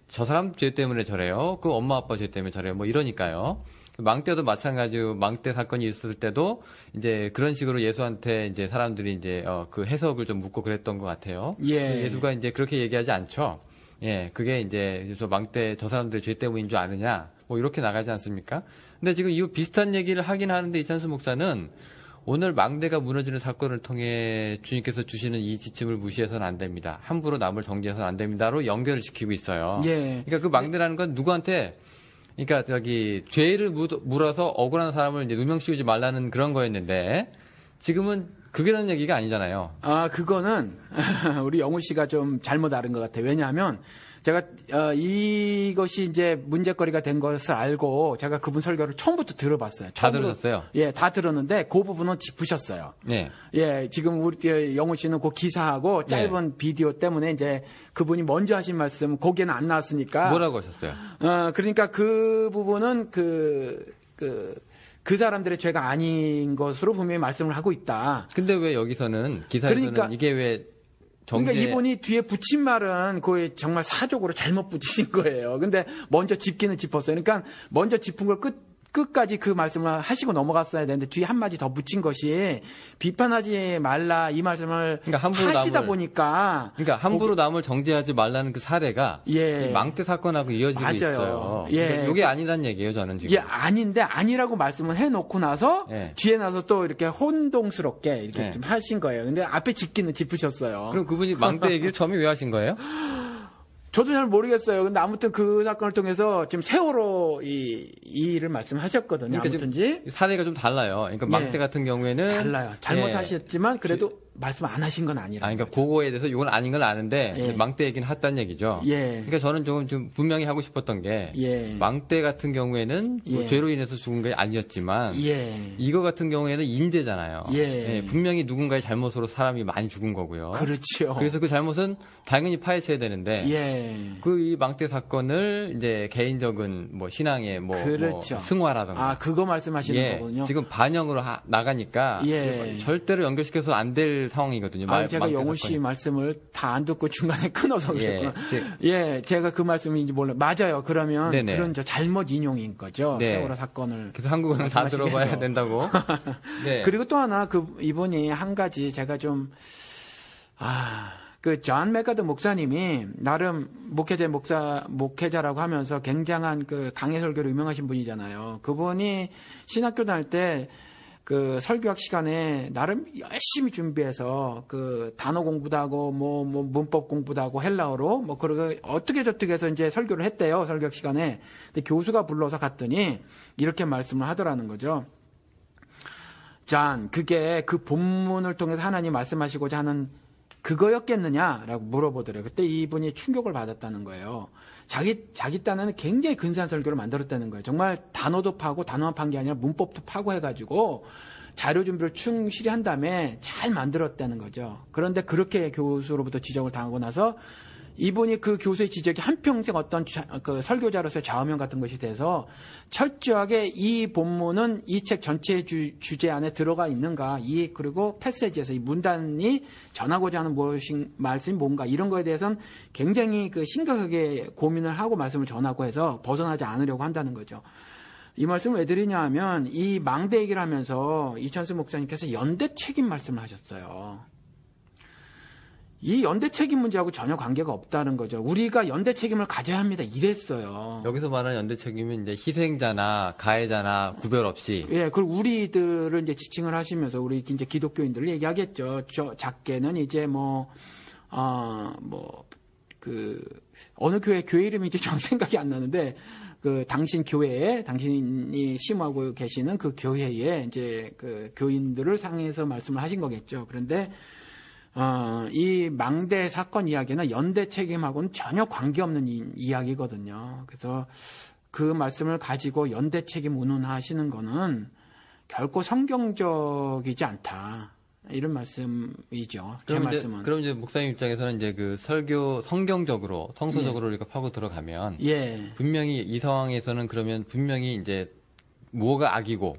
저 사람 죄 때문에 저래요. 그 엄마 아빠 죄 때문에 저래요. 이러니까요. 망때도 마찬가지로 망때 사건이 있을 때도 이제 그런 식으로 예수한테 이제 사람들이 이제 그 해석을 좀 묻고 그랬던 것 같아요. 예. 예수가 이제 그렇게 얘기하지 않죠. 예, 그게 이제 망때 저 사람들의 죄 때문인 줄 아느냐. 이렇게 나가지 않습니까? 근데 지금 이 비슷한 얘기를 하긴 하는데 이찬수 목사는 오늘 망대가 무너지는 사건을 통해 주님께서 주시는 이 지침을 무시해서는 안 됩니다. 함부로 남을 정죄해서는 안 됩니다로 연결을 시키고 있어요. 예. 그러니까 그 망대라는 건 누구한테 그러니까 죄를 물어서 억울한 사람을 이제 누명 씌우지 말라는 그런 거였는데 지금은 그런 얘기가 아니잖아요. 그거는 우리 영우 씨가 좀 잘못 알은 것 같아요. 왜냐하면 제가 이것이 이제 문제거리가 된 것을 알고 제가 그분 설교를 처음부터 들어봤어요. 다 들으셨어요? 예, 다 들었는데 그 부분은 짚으셨어요. 네. 예, 지금 우리 영훈 씨는 그 기사하고 짧은 네. 비디오 때문에 이제 그분이 먼저 하신 말씀 거기에는 안 나왔으니까 뭐라고 하셨어요? 그러니까 그 부분은 그 사람들의 죄가 아닌 것으로 분명히 말씀을 하고 있다. 근데 왜 여기서는 기사에서는 그러니까, 이게 왜 그러니까 이분이 뒤에 붙인 말은 거의 정말 사족으로 잘못 붙이신 거예요. 근데 먼저 짚기는 짚었어요. 그러니까 먼저 짚은 걸 끝까지 그 말씀을 하시고 넘어갔어야 되는데 뒤에 한마디 더 붙인 것이 비판하지 말라 이 말씀을 그러니까 하시다 보니까 그러니까 함부로 남을 정죄하지 말라는 그 사례가 이 망대 사건하고 이어지고 맞아요. 있어요. 예. 그러니까 이게 아니란 얘기예요, 저는 지금. 예, 아닌데 아니라고 말씀을 해놓고 나서 뒤에 나서 또 이렇게 혼동스럽게 이렇게 좀 하신 거예요. 근데 앞에 짚기는 짚으셨어요. 그럼 그분이 망대 얘기를 처음에 왜 하신 거예요? 저도 잘 모르겠어요. 근데 아무튼 그 사건을 통해서 지금 세월호 이 일을 말씀하셨거든요. 그러니까 아무튼지 사례가 좀 달라요. 그러니까 망대 같은 경우에는 달라요. 잘못하셨지만 그래도 말씀 안 하신 건 아니라. 그러니까 그거에 대해서 이건 아닌 건 아는데 망대 얘기는 했다는 얘기죠. 그러니까 저는 좀 분명히 하고 싶었던 게 망대 같은 경우에는 뭐 죄로 인해서 죽은 게 아니었지만 이거 같은 경우에는 인재잖아요. 분명히 누군가의 잘못으로 사람이 많이 죽은 거고요. 그렇죠. 그래서 그 잘못은 당연히 파헤쳐야 되는데 그 이 망대 사건을 이제 개인적인 뭐 신앙의 그렇죠. 뭐 승화라든가 그거 말씀하시는 거군요. 지금 반영으로 나가니까 절대로 연결시켜서 안 될 상황이거든요. 제가 영훈 씨 말씀을 다 안 듣고 중간에 끊어서 그랬구나. 제가 그 말씀인지 몰라요. 맞아요. 그러면 그런 잘못 인용인 거죠. 세월호 사건을. 그래서 한국어는 다 들어봐야 된다고. 그리고 또 하나 이분이 한 가지 제가 좀 그 존 맥가더 목사님이 나름 목회자라고 하면서 굉장한 그 강해 설교로 유명하신 분이잖아요. 그분이 신학교 다닐 때 그 설교학 시간에 나름 열심히 준비해서 그 단어 공부도 하고 뭐 문법 공부도 하고 헬라어로 뭐 그러고 어떻게 저떻게 해서 이제 설교를 했대요. 설교학 시간에. 근데 교수가 불러서 갔더니 이렇게 말씀을 하더라는 거죠. 그게 그 본문을 통해서 하나님 말씀하시고자 하는 그거였겠느냐라고 물어보더래요. 그때 이분이 충격을 받았다는 거예요. 자기 딴에는 굉장히 근사한 설교를 만들었다는 거예요. 정말 단어도 파고 단어만 판 게 아니라 문법도 파고 해가지고 자료 준비를 충실히 한 다음에 잘 만들었다는 거죠. 그런데 그렇게 교수로부터 지적을 당하고 나서 이분이 그 교수의 지적이 한평생 어떤 그 설교자로서의 좌우명 같은 것이 돼서 철저하게 이 본문은 이 책 전체의 주제 안에 들어가 있는가, 그리고 패세지에서 이 문단이 전하고자 하는 말씀이 뭔가 이런 거에 대해서는 굉장히 그 심각하게 고민을 하고 말씀을 전하고 해서 벗어나지 않으려고 한다는 거죠. 이 말씀을 왜 드리냐 하면 이 망대 얘기를 하면서 이찬수 목사님께서 연대 책임 말씀을 하셨어요. 이 연대 책임 문제하고 전혀 관계가 없다는 거죠. 우리가 연대 책임을 가져야 합니다. 이랬어요. 여기서 말하는 연대 책임은 이제 희생자나 가해자나 구별 없이. 그리고 우리들을 이제 지칭을 하시면서 우리 이제 기독교인들을 얘기하겠죠. 작게는 이제 어느 교회 이름인지 정 생각이 안 나는데 당신이 심하고 계시는 그 교회에 이제 그 교인들을 상해서 말씀을 하신 거겠죠. 그런데 이 망대 사건 이야기는 연대 책임하고는 전혀 관계없는 이야기거든요. 그래서 그 말씀을 가지고 연대 책임 운운하시는 거는 결코 성경적이지 않다. 이런 말씀이죠. 제 말씀은. 그럼 이제 목사님 입장에서는 이제 그 성경적으로, 성서적으로 우리가 파고 들어가면 분명히 이 상황에서는 그러면 분명히 이제 뭐가 악이고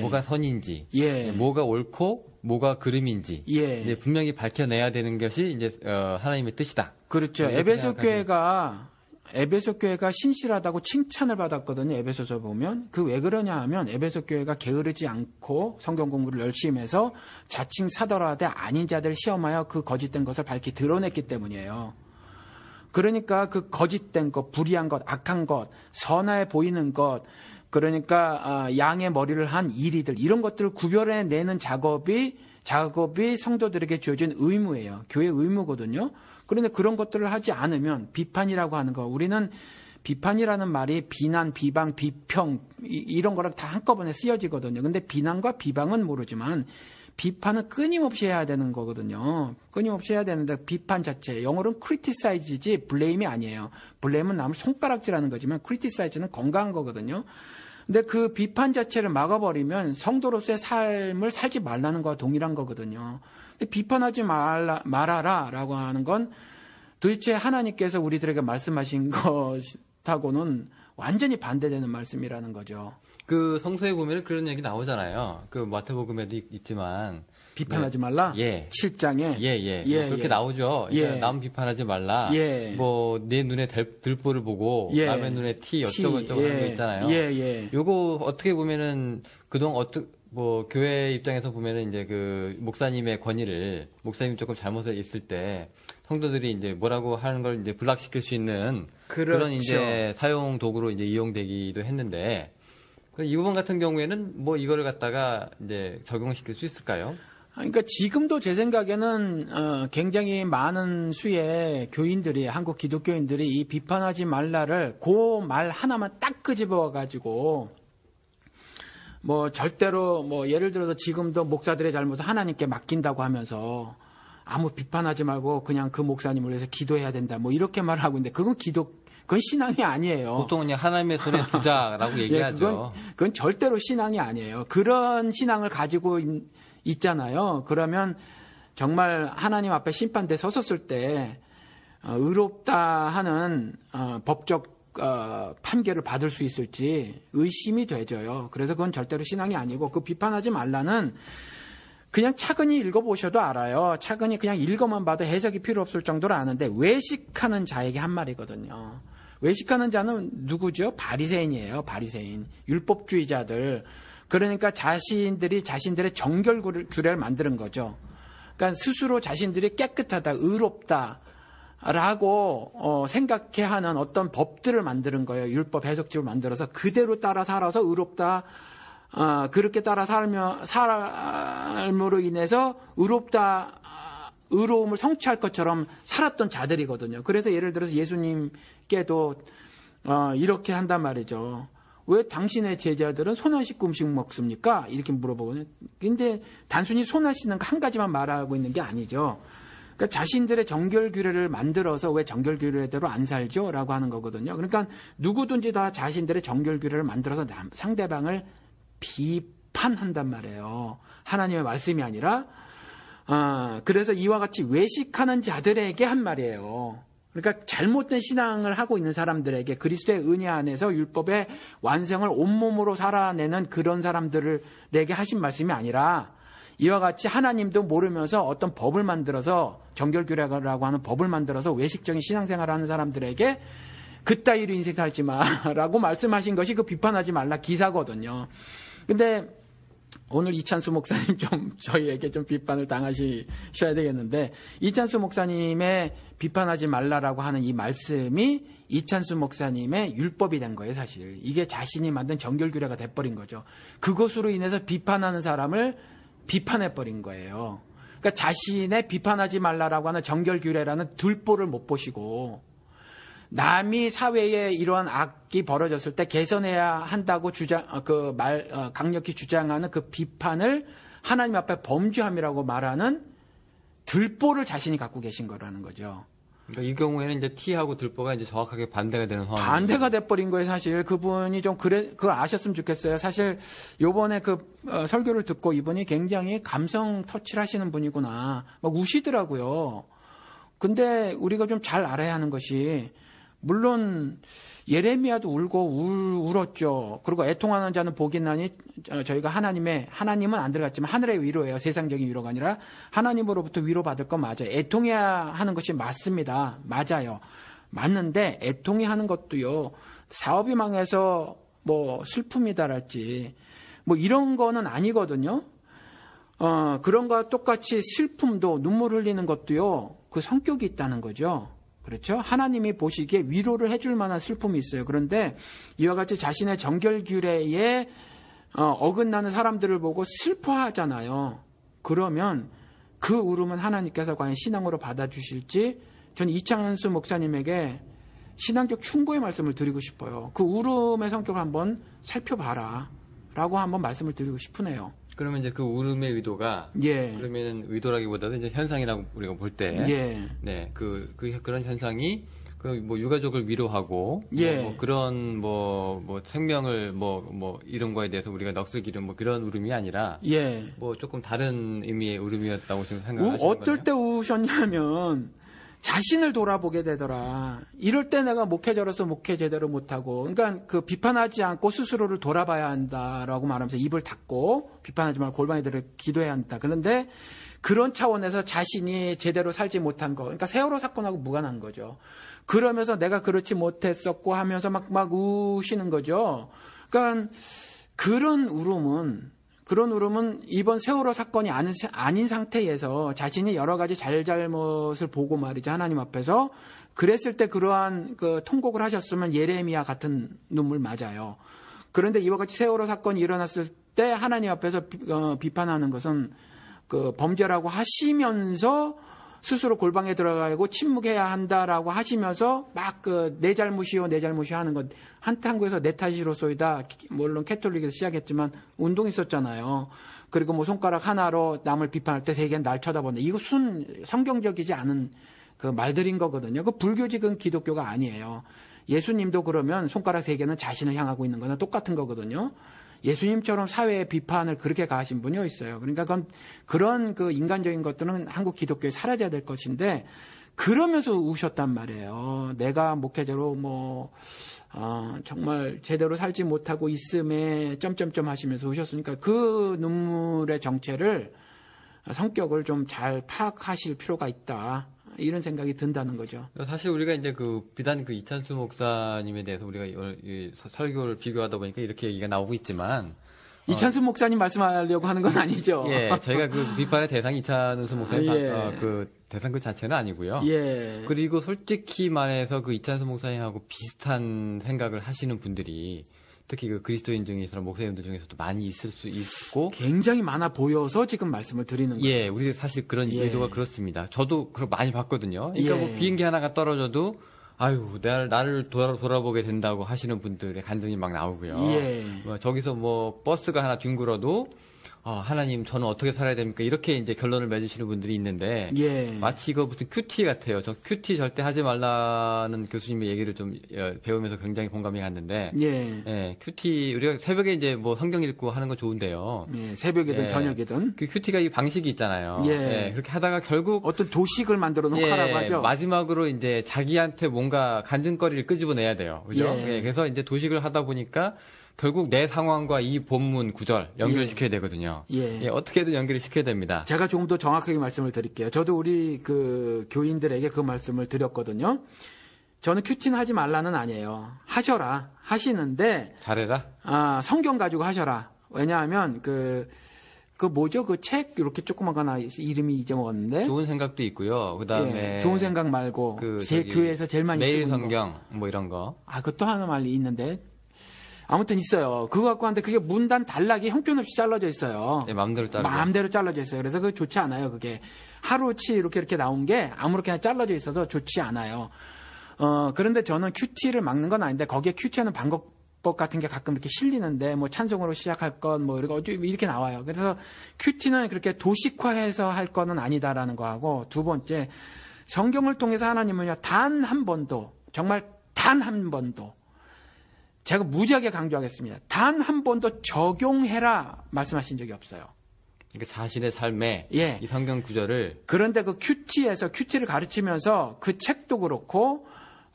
뭐가 선인지 뭐가 옳고 뭐가 그름인지 이제 분명히 밝혀내야 되는 것이 이제 하나님의 뜻이다. 그렇죠. 에베소 교회가 신실하다고 칭찬을 받았거든요. 에베소서 보면 왜 그러냐 하면 에베소 교회가 게으르지 않고 성경 공부를 열심히 해서 자칭 사도라되 아닌 자들 시험하여 그 거짓된 것을 밝히 드러냈기 때문이에요. 그러니까 그 거짓된 것, 불의한 것, 악한 것, 선하게 보이는 것, 그러니까 양의 머리를 한 이리들 이런 것들을 구별해내는 작업이 성도들에게 주어진 의무예요. 교회 의무거든요. 그런데 그런 것들을 하지 않으면 비판이라고 하는 거, 우리는 비판이라는 말이 비난, 비방, 비평 이런 거랑 다 한꺼번에 쓰여지거든요. 근데 비난과 비방은 모르지만 비판은 끊임없이 해야 되는 거거든요. 끊임없이 해야 되는데 비판 자체, 영어로는 criticize지 blame이 아니에요. blame은 남을 손가락질하는 거지만 criticize는 건강한 거거든요. 근데 그 비판 자체를 막아버리면 성도로서의 삶을 살지 말라는 거와 동일한 거거든요. 근데 비판하지 말아라라고 하는 건 도대체 하나님께서 우리들에게 말씀하신 것하고는 완전히 반대되는 말씀이라는 거죠. 그 성서에 보면 그런 얘기 나오잖아요. 그 마태복음에도 있지만 비판하지 말라. 예. 7장에 뭐 그렇게 나오죠. 그러니까 남 비판하지 말라. 뭐 내 눈에 들보를 보고 남의 눈에 티 어쩌고 저쩌고 하는 거 있잖아요. 요거 어떻게 보면은 그동안 뭐 교회 입장에서 보면은 이제 그 목사님의 권위를 목사님 조금 잘못해 있을 때 성도들이 이제 뭐라고 하는 걸 이제 불락시킬 수 있는 그런 이제 사용 도구로 이제 이용되기도 했는데 이 부분 같은 경우에는 뭐 이거를 갖다가 이제 적용시킬 수 있을까요? 그러니까 지금도 제 생각에는 굉장히 많은 수의 교인들이 한국 기독교인들이 이 비판하지 말라를 그 말 하나만 딱 끄집어 가지고 뭐 절대로 뭐 예를 들어서 지금도 목사들의 잘못을 하나님께 맡긴다고 하면서 아무 비판하지 말고 그냥 그 목사님을 위해서 기도해야 된다 뭐 이렇게 말하고 있는데 그건 신앙이 아니에요. 보통은 그냥 하나님의 손에 두자라고 얘기하죠. 그건 절대로 신앙이 아니에요. 그런 신앙을 가지고 있잖아요. 그러면 정말 하나님 앞에 심판대에 섰었을 때 의롭다 하는 법적 판결을 받을 수 있을지 의심이 되져요. 그래서 그건 절대로 신앙이 아니고 그 비판하지 말라는 그냥 차근히 읽어보셔도 알아요. 차근히 그냥 읽어만 봐도 해석이 필요 없을 정도로 아는데 외식하는 자에게 한 말이거든요. 외식하는 자는 누구죠? 바리새인이에요. 바리새인. 율법주의자들. 그러니까 자신들이 자신들의 정결규례를 만드는 거죠. 그러니까 스스로 자신들이 깨끗하다, 의롭다 라고 생각해 하는 어떤 법들을 만드는 거예요. 율법 해석집을 만들어서 그대로 따라 살아서 의롭다, 그렇게 따라 삶으로 인해서 의로움을 성취할 것처럼 살았던 자들이거든요. 그래서 예를 들어서 예수님께도 이렇게 한단 말이죠. 왜 당신의 제자들은 손 안 씻고 음식 먹습니까? 이렇게 물어보거든요. 근데 단순히 손 안 씻는 거 한 가지만 말하고 있는 게 아니죠. 그러니까 자신들의 정결규례를 만들어서 왜 정결규례대로 안 살죠? 라고 하는 거거든요. 그러니까 누구든지 다 자신들의 정결규례를 만들어서 상대방을 비판한단 말이에요. 하나님의 말씀이 아니라. 그래서 이와 같이 외식하는 자들에게 한 말이에요. 그러니까 잘못된 신앙을 하고 있는 사람들에게 그리스도의 은혜 안에서 율법의 완성을 온몸으로 살아내는 그런 사람들에게 하신 말씀이 아니라 이와 같이 하나님도 모르면서 어떤 법을 만들어서 정결규례라고 하는 법을 만들어서 외식적인 신앙생활을 하는 사람들에게 그따위로 인생 살지 마라고 말씀하신 것이 그 비판하지 말라 기사거든요. 근데 오늘 이찬수 목사님 좀 저희에게 좀 비판을 당하셔야 되겠는데 이찬수 목사님의 비판하지 말라라고 하는 이 말씀이 이찬수 목사님의 율법이 된 거예요. 사실 이게 자신이 만든 정결규례가 돼버린 거죠. 그것으로 인해서 비판하는 사람을 비판해버린 거예요. 그러니까 자신의 비판하지 말라라고 하는 정결규례라는 들보를 못 보시고 남이 사회에 이러한 악이 벌어졌을 때 개선해야 한다고 강력히 주장하는 그 비판을 하나님 앞에 범죄함이라고 말하는 들보를 자신이 갖고 계신 거라는 거죠. 그러니까 이 경우에는 이제 T하고 들보가 이제 정확하게 반대가 되는 상황. 반대가 돼버린 거예요, 사실. 그분이 좀 그걸 아셨으면 좋겠어요. 사실 요번에 설교를 듣고 이분이 굉장히 감성 터치를 하시는 분이구나. 막 우시더라고요. 근데 우리가 좀 잘 알아야 하는 것이 물론 예레미야도 울고 울었죠. 그리고 애통하는 자는 복이 나니 저희가 하나님은 안 들어갔지만 하늘의 위로예요. 세상적인 위로가 아니라 하나님으로부터 위로받을 건 맞아요. 애통해야 하는 것이 맞습니다. 맞아요. 맞는데 애통이 하는 것도요. 사업이 망해서 뭐 슬픔이다랄지 뭐 이런 거는 아니거든요. 그런 거와 똑같이 슬픔도 눈물 흘리는 것도요. 그 성격이 있다는 거죠. 그렇죠? 하나님이 보시기에 위로를 해줄 만한 슬픔이 있어요. 그런데 이와 같이 자신의 정결규례에 어긋나는 사람들을 보고 슬퍼하잖아요. 그러면 그 울음은 하나님께서 과연 신앙으로 받아주실지 전 이창수 목사님에게 신앙적 충고의 말씀을 드리고 싶어요. 그 울음의 성격을 한번 살펴봐라 라고 한번 말씀을 드리고 싶으네요. 그러면 이제 그 울음의 의도가 그러면 의도라기보다도 이제 현상이라고 우리가 볼 때 네, 그런 현상이 뭐 유가족을 위로하고 뭐 그런 뭐 생명을 뭐 이런 거에 대해서 우리가 넋을 기른 뭐 그런 울음이 아니라 뭐 조금 다른 의미의 울음이었다고 지금 생각하시는 거예요? 어떨 때 우셨냐면 자신을 돌아보게 되더라. 이럴 때 내가 목회자로서 목회 제대로 못하고, 그러니까 그 비판하지 않고 스스로를 돌아봐야 한다라고 말하면서 입을 닫고 비판하지 말고 골방에 들어 기도해야 한다. 그런데 그런 차원에서 자신이 제대로 살지 못한 거, 그러니까 세월호 사건하고 무관한 거죠. 그러면서 내가 그렇지 못했었고 하면서 막 우시는 거죠. 그러니까 그런 울음은 이번 세월호 사건이 아닌 상태에서 자신이 여러 가지 잘잘못을 보고 말이죠. 하나님 앞에서 그랬을 때 그러한 그 통곡을 하셨으면 예레미야 같은 눈물 맞아요. 그런데 이와 같이 세월호 사건이 일어났을 때 하나님 앞에서 비판하는 것은 그 범죄라고 하시면서 스스로 골방에 들어가고 침묵해야 한다라고 하시면서 막 내 잘못이요 하는 것. 한국에서 내 탓이로소이다. 물론 캐톨릭에서 시작했지만 운동이 있었잖아요. 그리고 뭐 손가락 하나로 남을 비판할 때 세계는 날 쳐다본다. 이거 성경적이지 않은 그 말들인 거거든요. 그 불교직은 기독교가 아니에요. 예수님도 그러면 손가락 세 개는 자신을 향하고 있는 거나 똑같은 거거든요. 예수님처럼 사회의 비판을 그렇게 가하신 분이 있어요. 그러니까 그런 그 인간적인 것들은 한국 기독교에 사라져야 될 것인데 그러면서 우셨단 말이에요. 내가 목회자로 정말 제대로 살지 못하고 있음에 점점점 하시면서 우셨으니까 그 눈물의 정체를 성격을 좀 잘 파악하실 필요가 있다. 이런 생각이 든다는 거죠. 사실 우리가 이제 비단 이찬수 목사님에 대해서 우리가 이 설교를 비교하다 보니까 이렇게 얘기가 나오고 있지만 이찬수 목사님 말씀하려고 하는 건 아니죠. 저희가 그 비판의 대상이 이찬수 목사님 그 대상 그 자체는 아니고요. 그리고 솔직히 말해서 그 이찬수 목사님하고 비슷한 생각을 하시는 분들이 특히 그 그리스도인 중에서나 목사님들 중에서도 많이 있을 수 있고 굉장히 많아 보여서 지금 말씀을 드리는 거예요. 우리 사실 그런 의도가 그렇습니다. 저도 그걸 많이 봤거든요. 그러니까 뭐 비행기 하나가 떨어져도 아유, 나를 돌아보게 된다고 하시는 분들의 간증이 막 나오고요. 저기서 뭐 버스가 하나 뒹굴어도 하나님, 저는 어떻게 살아야 됩니까? 이렇게 이제 결론을 맺으시는 분들이 있는데, 마치 이거 무슨 큐티 같아요. 저 큐티 절대 하지 말라는 교수님의 얘기를 좀 배우면서 굉장히 공감이 갔는데, 큐티, 우리가 새벽에 이제 뭐 성경 읽고 하는 건 좋은데요. 새벽이든 저녁이든. 그 큐티가 이 방식이 있잖아요. 그렇게 하다가 결국. 어떤 도식을 만들어 놓고 하라고 하죠. 마지막으로 이제 자기한테 뭔가 간증거리를 끄집어내야 돼요. 그죠? 그래서 이제 도식을 하다 보니까, 결국 내 상황과 이 본문 구절 연결시켜야 되거든요. 어떻게든 연결을 시켜야 됩니다. 제가 조금 더 정확하게 말씀을 드릴게요. 저도 우리 그 교인들에게 그 말씀을 드렸거든요. 저는 큐티는 하지 말라는 아니에요. 하셔라. 하시는데. 잘해라? 성경 가지고 하셔라. 왜냐하면 뭐죠? 그 책 이렇게 조그만 거 하나 이름이 잊어먹었는데. 좋은 생각도 있고요. 그다음에 좋은 생각 말고 제 교회에서 제일 많이 매일 쓰는 성경 거. 뭐 이런 거. 그것도 하나 말이 있는데. 아무튼 있어요. 그거 갖고 하는데 그게 문단 단락이 형편없이 잘라져 있어요. 마음대로 잘라져 있어요. 그래서 그게 좋지 않아요. 그게 하루치 이렇게 나온 게 아무렇게나 잘라져 있어서 좋지 않아요. 그런데 저는 큐티를 막는 건 아닌데 거기에 큐티하는 방법 같은 게 가끔 이렇게 실리는데 뭐 찬송으로 시작할 건 뭐 이렇게 나와요. 그래서 큐티는 그렇게 도식화해서 할 거는 아니다라는 거하고 두 번째 성경을 통해서 하나님은요 단 한 번도 정말 단 한 번도 제가 무지하게 강조하겠습니다. 단 한 번도 적용해라 말씀하신 적이 없어요. 그러니까 자신의 삶에 이 성경 구절을 그런데 그 큐티를 가르치면서 그 책도 그렇고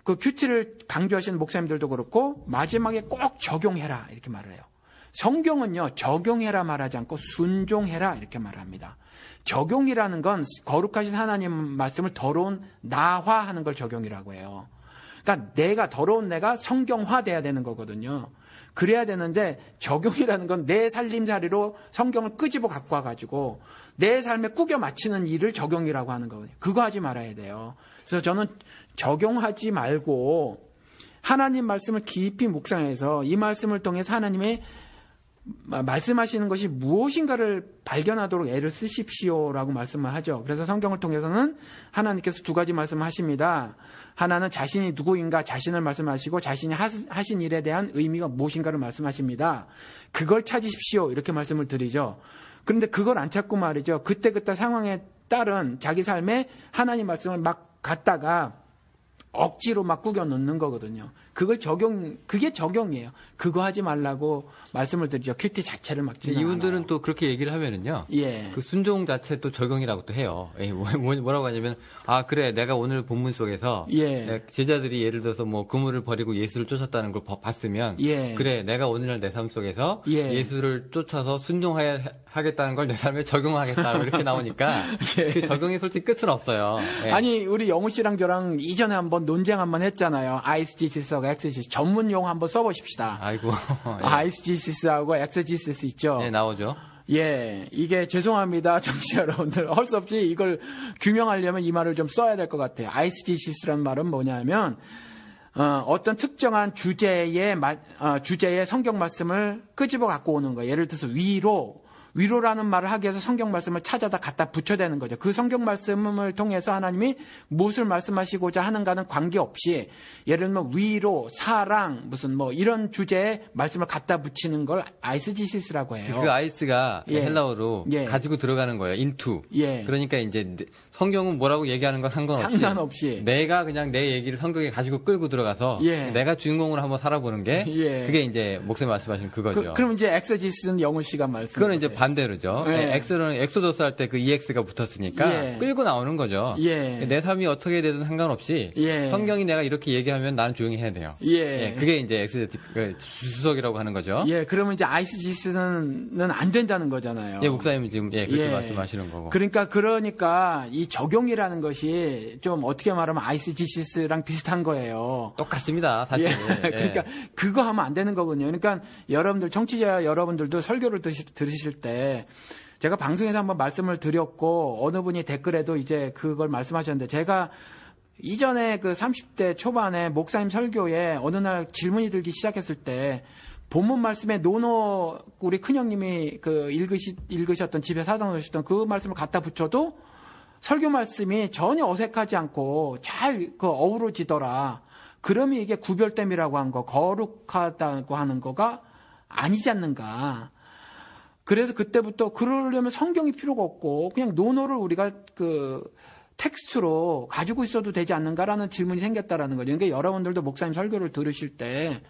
그 큐티를 강조하시는 목사님들도 그렇고 마지막에 꼭 적용해라 이렇게 말을 해요. 성경은요 적용해라 말하지 않고 순종해라 이렇게 말합니다. 적용이라는 건 거룩하신 하나님 말씀을 더러운 나화하는 걸 적용이라고 해요. 그러니까 더러운 내가 성경화돼야 되는 거거든요. 그래야 되는데 적용이라는 건 내 살림살이로 성경을 끄집어 갖고 와가지고 내 삶에 꾸겨 맞추는 일을 적용이라고 하는 거거든요. 그거 하지 말아야 돼요. 그래서 저는 적용하지 말고 하나님 말씀을 깊이 묵상해서 이 말씀을 통해서 하나님의 말씀하시는 것이 무엇인가를 발견하도록 애를 쓰십시오라고 말씀을 하죠. 그래서 성경을 통해서는 하나님께서 두 가지 말씀을 하십니다. 하나는 자신이 누구인가 자신을 말씀하시고 자신이 하신 일에 대한 의미가 무엇인가를 말씀하십니다. 그걸 찾으십시오 이렇게 말씀을 드리죠. 그런데 그걸 안 찾고 말이죠. 그때그때 상황에 따른 자기 삶에 하나님 말씀을 막 갖다가 억지로 막 구겨 넣는 거거든요. 그게 적용이에요. 그거 하지 말라고 말씀을 드리죠. 큐티 자체를 막지 않아요. 이분들은 또 그렇게 얘기를 하면은요. 예. 그 순종 자체 또 적용이라고 또 해요. 뭐라고 하냐면, 아, 그래. 내가 오늘 본문 속에서. 예. 제자들이 예를 들어서 뭐 그물을 버리고 예수를 쫓았다는 걸 봤으면. 예. 그래. 내가 오늘날 내 삶 속에서. 예. 예수를 쫓아서 순종하겠다는 걸 내 삶에 적용하겠다. 이렇게 나오니까. 예. 그 적용이 솔직히 끝은 없어요. 예. 아니, 우리 영우 씨랑 저랑 이전에 한번 논쟁 한번 했잖아요. 아이스지시스하고 엑스지시스. 전문 용어 한번 써보십시다. 아이고. 예. 아이스지시스하고 엑스지시스 있죠? 네, 나오죠. 예, 이게 죄송합니다. 정치 여러분들. 할 수 없이 이걸 규명하려면 이 말을 좀 써야 될 것 같아요. 아이스지시스라는 말은 뭐냐면, 어떤 특정한 주제의 성경 말씀을 끄집어 갖고 오는 거예요. 예를 들어서 위로라는 말을 하기 위해서 성경 말씀을 찾아다 갖다 붙여대는 거죠. 그 성경 말씀을 통해서 하나님이 무엇을 말씀하시고자 하는가는 관계없이 예를 들면 위로, 사랑, 무슨 뭐 이런 주제의 말씀을 갖다 붙이는 걸 아이스지시스라고 해요. 그 아이스가 예. 헬라어로 예. 가지고 들어가는 거예요. into. 예. 그러니까 이제 성경은 뭐라고 얘기하는 건 상관없이 내가 그냥 내 얘기를 성경에 가지고 끌고 들어가서 예. 내가 주인공으로 한번 살아보는 게 예. 그게 이제 목사님 말씀하신 그거죠. 그럼 이제 엑서지스는 영우 씨가 말씀. 그거는 이제 반대로죠. 예. 엑스는 엑소더스 할 때 그 EX가 붙었으니까 예. 끌고 나오는 거죠. 예. 내 삶이 어떻게 되든 상관없이 예. 성경이 내가 이렇게 얘기하면 나는 조용히 해야 돼요. 예. 그게 이제 주석이라고 하는 거죠. 예, 그러면 이제 아이스지시스는 안 된다는 거잖아요. 예, 목사님이 지금 그렇게 예. 말씀하시는 거고. 그러니까 이 적용이라는 것이 좀 어떻게 말하면 아이스지시스랑 비슷한 거예요. 똑같습니다, 사실. 예. 그러니까 그거 하면 안 되는 거거든요. 그러니까 여러분들 청취자 여러분들도 설교를 들으실 때 제가 방송에서 한번 말씀을 드렸고 어느 분이 댓글에도 이제 그걸 말씀하셨는데 제가 이전에 그 30대 초반에 목사님 설교에 어느 날 질문이 들기 시작했을 때 본문 말씀에 노노 우리 큰형님이 그 읽으셨던 집에 사다 놓으셨던 그 말씀을 갖다 붙여도 설교 말씀이 전혀 어색하지 않고 잘 그 어우러지더라. 그러면 이게 구별됨이라고 한 거, 거룩하다고 하는 거가 아니지 않는가. 그래서 그때부터 그러려면 성경이 필요가 없고 그냥 노노를 우리가 그 텍스트로 가지고 있어도 되지 않는가라는 질문이 생겼다라는 거죠. 그러니까 여러분들도 목사님 설교를 들으실 때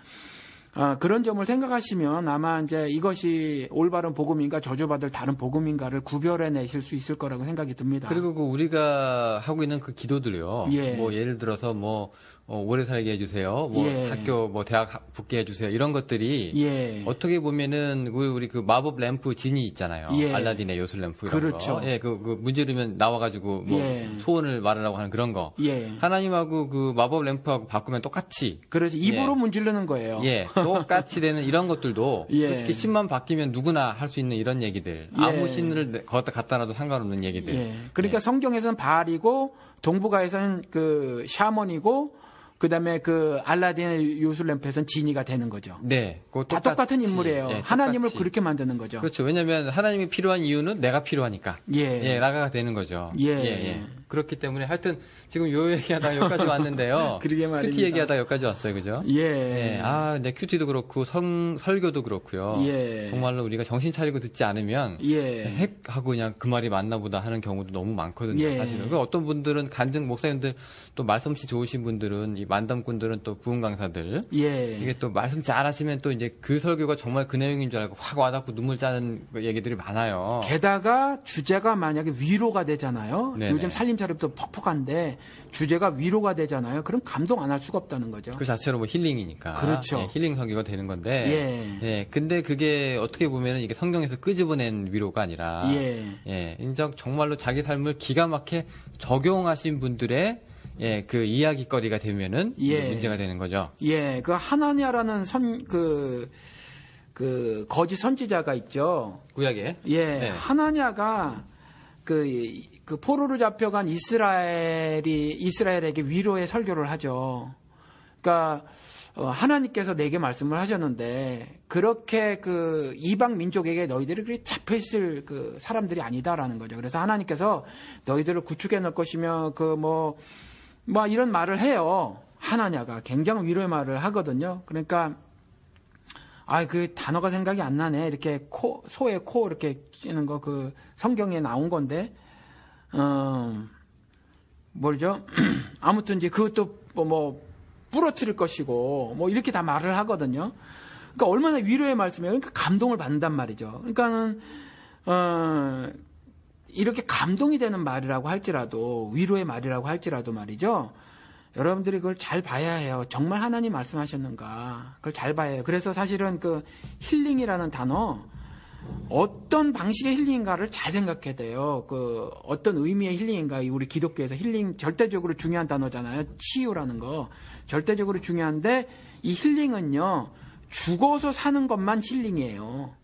그런 점을 생각하시면 아마 이제 이것이 올바른 복음인가 저주받을 다른 복음인가를 구별해내실 수 있을 거라고 생각이 듭니다. 그리고 그 우리가 하고 있는 그 기도들요. 예. 뭐 예를 들어서 뭐 오래 살게 해주세요. 뭐 예. 학교 뭐 대학 붙게 해주세요. 이런 것들이 예. 어떻게 보면은 우리 그 마법 램프 진이 있잖아요. 예. 알라딘의 요술 램프 이런 그렇죠. 거. 예, 그 문지르면 나와가지고 뭐 예. 소원을 말하라고 하는 그런 거. 예. 하나님하고 그 마법 램프하고 바꾸면 똑같이. 그렇지. 입으로 예. 문지르는 거예요. 예, 똑같이 되는 이런 것들도 예. 솔직히 신만 바뀌면 누구나 할 수 있는 이런 얘기들. 예. 아무 신을 갖다 놔도 상관없는 얘기들. 예. 그러니까 예. 성경에서는 바알이고 동북아에서는 그 샤먼이고 그다음에 그 알라딘의 요술램프에서는 지니가 되는 거죠. 네, 다 똑같은 인물이에요. 예, 하나님을 똑같이. 그렇게 만드는 거죠. 그렇죠. 왜냐하면 하나님이 필요한 이유는 내가 필요하니까. 예. 나가 되는 거죠. 예. 그렇기 때문에 하여튼 지금 요 얘기하다가 여기까지 왔는데요. 그러게 말입니다. 큐티 얘기하다가 여기까지 왔어요, 그죠? 예. 네, 큐티도 그렇고 설교도 그렇고요. 예. 정말로 우리가 정신 차리고 듣지 않으면 예. 핵 하고 그냥 그 말이 맞나 보다 하는 경우도 너무 많거든요, 예. 사실은. 그 어떤 분들은 간증 목사님들 또 말씀씨 좋으신 분들은 이 만담꾼들은 또 부흥 강사들 예. 이게 또 말씀 잘하시면 또 이제 그 설교가 정말 그 내용인 줄 알고 확 와닿고 눈물 짜는 얘기들이 많아요. 게다가 주제가 만약에 위로가 되잖아요. 네네. 요즘 살림살이부터 퍽퍽한데 주제가 위로가 되잖아요. 그럼 감동 안 할 수가 없다는 거죠. 그 자체로 뭐 힐링이니까. 그렇죠. 예, 힐링 설교가 되는 건데. 근데 그게 어떻게 보면은 이게 성경에서 끄집어낸 위로가 아니라. 인정 정말로 자기 삶을 기가 막히게 적용하신 분들의 그 이야기거리가 되면은 문제가 되는 거죠. 예, 그 하나냐라는 그 거짓 선지자가 있죠. 구약에. 예, 하나냐가 그 포로로 잡혀간 이스라엘에게 위로의 설교를 하죠. 그러니까 하나님께서 내게 말씀을 하셨는데 그렇게 그 이방 민족에게 너희들이 그렇게 잡혀 있을 그 사람들이 아니다라는 거죠. 그래서 하나님께서 너희들을 구축해 놓을 것이며 뭐 이런 말을 해요. 하나냐가 굉장히 위로의 말을 하거든요. 그러니까 그 단어가 생각이 안 나네. 이렇게 소의 코 이렇게 찌는 거 그 성경에 나온 건데, 뭐죠? 아무튼 이제 그것도 뭐 부러뜨릴 것이고, 뭐 이렇게 다 말을 하거든요. 그러니까 얼마나 위로의 말씀이에요. 그러니까 감동을 받는단 말이죠. 그러니까는, 이렇게 감동이 되는 말이라고 할지라도, 위로의 말이라고 할지라도 말이죠. 여러분들이 그걸 잘 봐야 해요. 정말 하나님 말씀하셨는가. 그걸 잘 봐야 해요. 그래서 사실은 그 힐링이라는 단어, 어떤 방식의 힐링인가를 잘 생각해야 돼요. 그 어떤 의미의 힐링인가. 우리 기독교에서 힐링 절대적으로 중요한 단어잖아요. 치유라는 거. 절대적으로 중요한데 이 힐링은요. 죽어서 사는 것만 힐링이에요.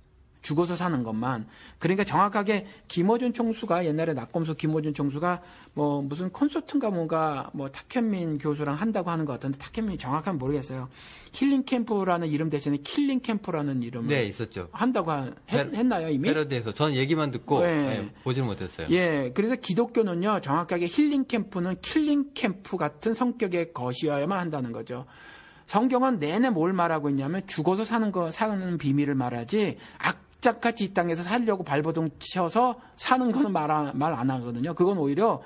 죽어서 사는 것만. 그러니까 정확하게 김어준 총수가 옛날에 낙검수 김어준 총수가 뭐 무슨 콘서트인가 뭔가 뭐 탁현민 교수랑 한다고 하는 것 같은데 탁현민이 정확하게 모르겠어요. 힐링 캠프라는 이름 대신에 킬링 캠프라는 이름을 네, 있었죠. 한다고 했나요 이미? 패러디에서 전 얘기만 듣고 보지는 못했어요. 예, 그래서 기독교는요 정확하게 힐링 캠프는 킬링 캠프 같은 성격의 것이어야만 한다는 거죠. 성경은 내내 뭘 말하고 있냐면 죽어서 사는 비밀을 말하지 악착같이 이 땅에서 살려고 발버둥 쳐서 사는 거는 말 안 하거든요. 그건 오히려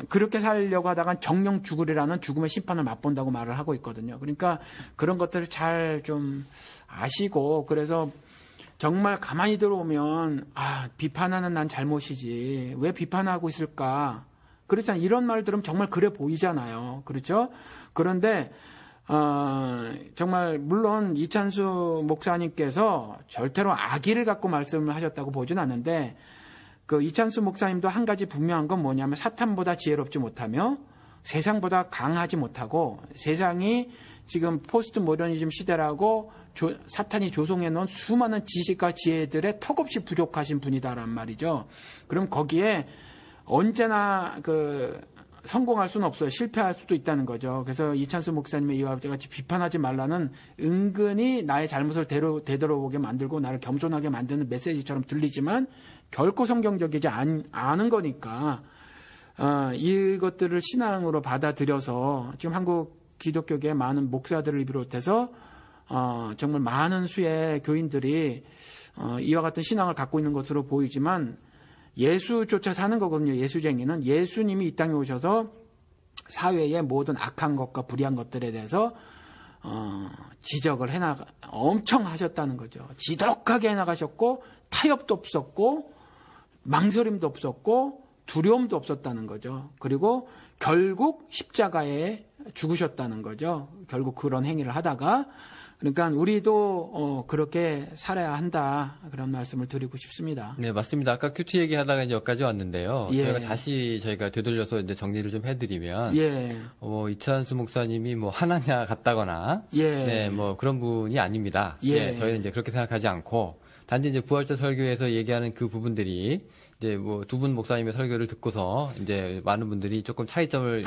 그렇게 살려고 하다간 정령 죽으리라는 죽음의 심판을 맛본다고 말을 하고 있거든요. 그러니까 그런 것들을 잘 좀 아시고 그래서 정말 가만히 들어오면 비판하는 난 잘못이지 왜 비판하고 있을까 그렇잖아요. 이런 말 들으면 정말 그래 보이잖아요. 그렇죠? 그런데 정말 물론 이찬수 목사님께서 절대로 악의를 갖고 말씀을 하셨다고 보진 않는데 그 이찬수 목사님도 한 가지 분명한 건 뭐냐면 사탄보다 지혜롭지 못하며 세상보다 강하지 못하고 세상이 지금 포스트 모더니즘 시대라고 사탄이 조성해 놓은 수많은 지식과 지혜들의 턱없이 부족하신 분이다란 말이죠. 그럼 거기에 언제나 성공할 수는 없어요. 실패할 수도 있다는 거죠. 그래서 이찬수 목사님의 이와 같이 비판하지 말라는 은근히 나의 잘못을 되돌아보게 만들고 나를 겸손하게 만드는 메시지처럼 들리지만 결코 성경적이지 않은 거니까 이것들을 신앙으로 받아들여서 지금 한국 기독교계의 많은 목사들을 비롯해서 정말 많은 수의 교인들이 이와 같은 신앙을 갖고 있는 것으로 보이지만 예수조차 사는 거거든요. 예수쟁이는 예수님이 이 땅에 오셔서 사회의 모든 악한 것과 불의한 것들에 대해서 지적을 엄청 하셨다는 거죠. 지독하게 해나가셨고 타협도 없었고 망설임도 없었고 두려움도 없었다는 거죠. 그리고 결국 십자가에 죽으셨다는 거죠. 결국 그런 행위를 하다가 그러니까 우리도 그렇게 살아야 한다 그런 말씀을 드리고 싶습니다. 네, 맞습니다. 아까 큐티 얘기하다가 이제 여기까지 왔는데요. 저희가 되돌려서 이제 정리를 좀 해드리면 이찬수 목사님이 뭐 하나냐 같다거나 네, 뭐 그런 분이 아닙니다. 저희는 이제 그렇게 생각하지 않고 단지 이제 부활절 설교에서 얘기하는 그 부분들이 이제 뭐 두 분 목사님의 설교를 듣고서 이제 많은 분들이 조금 차이점을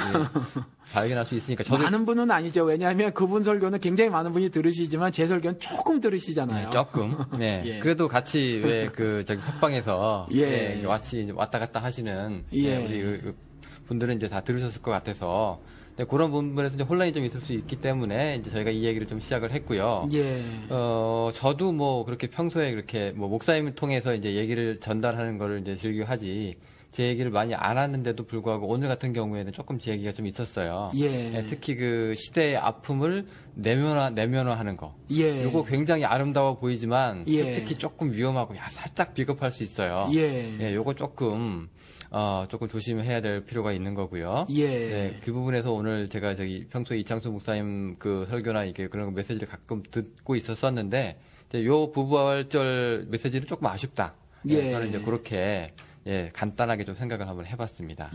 발견할 수 있으니까 저도 많은 분은 아니죠. 왜냐하면 그분 설교는 굉장히 많은 분이 들으시지만 제 설교는 조금 들으시잖아요. 네, 조금. 네. 그래도 같이 왜 저기 팟빵에서 왔다 갔다 하시는 우리 분들은 이제 다 들으셨을 것 같아서 그런 부분에서 이제 혼란이 좀 있을 수 있기 때문에 이제 저희가 이 얘기를 좀 시작을 했고요. 저도 뭐 그렇게 평소에 그렇게 뭐 목사님을 통해서 이제 얘기를 전달하는 거를 이제 즐겨하지 제 얘기를 많이 안 하는데도 불구하고 오늘 같은 경우에는 조금 제 얘기가 좀 있었어요. 특히 그 시대의 아픔을 내면화하는 거. 요거 굉장히 아름다워 보이지만 솔직히 조금 위험하고 살짝 비겁할 수 있어요. 요거 조금 조심해야 될 필요가 있는 거고요. 네, 그 부분에서 오늘 제가 평소에 이창수 목사님 그 설교나 이게 그런 메시지를 가끔 듣고 있었었는데, 요 부활절 메시지는 조금 아쉽다. 저는 이제 그렇게, 간단하게 좀 생각을 한번 해봤습니다.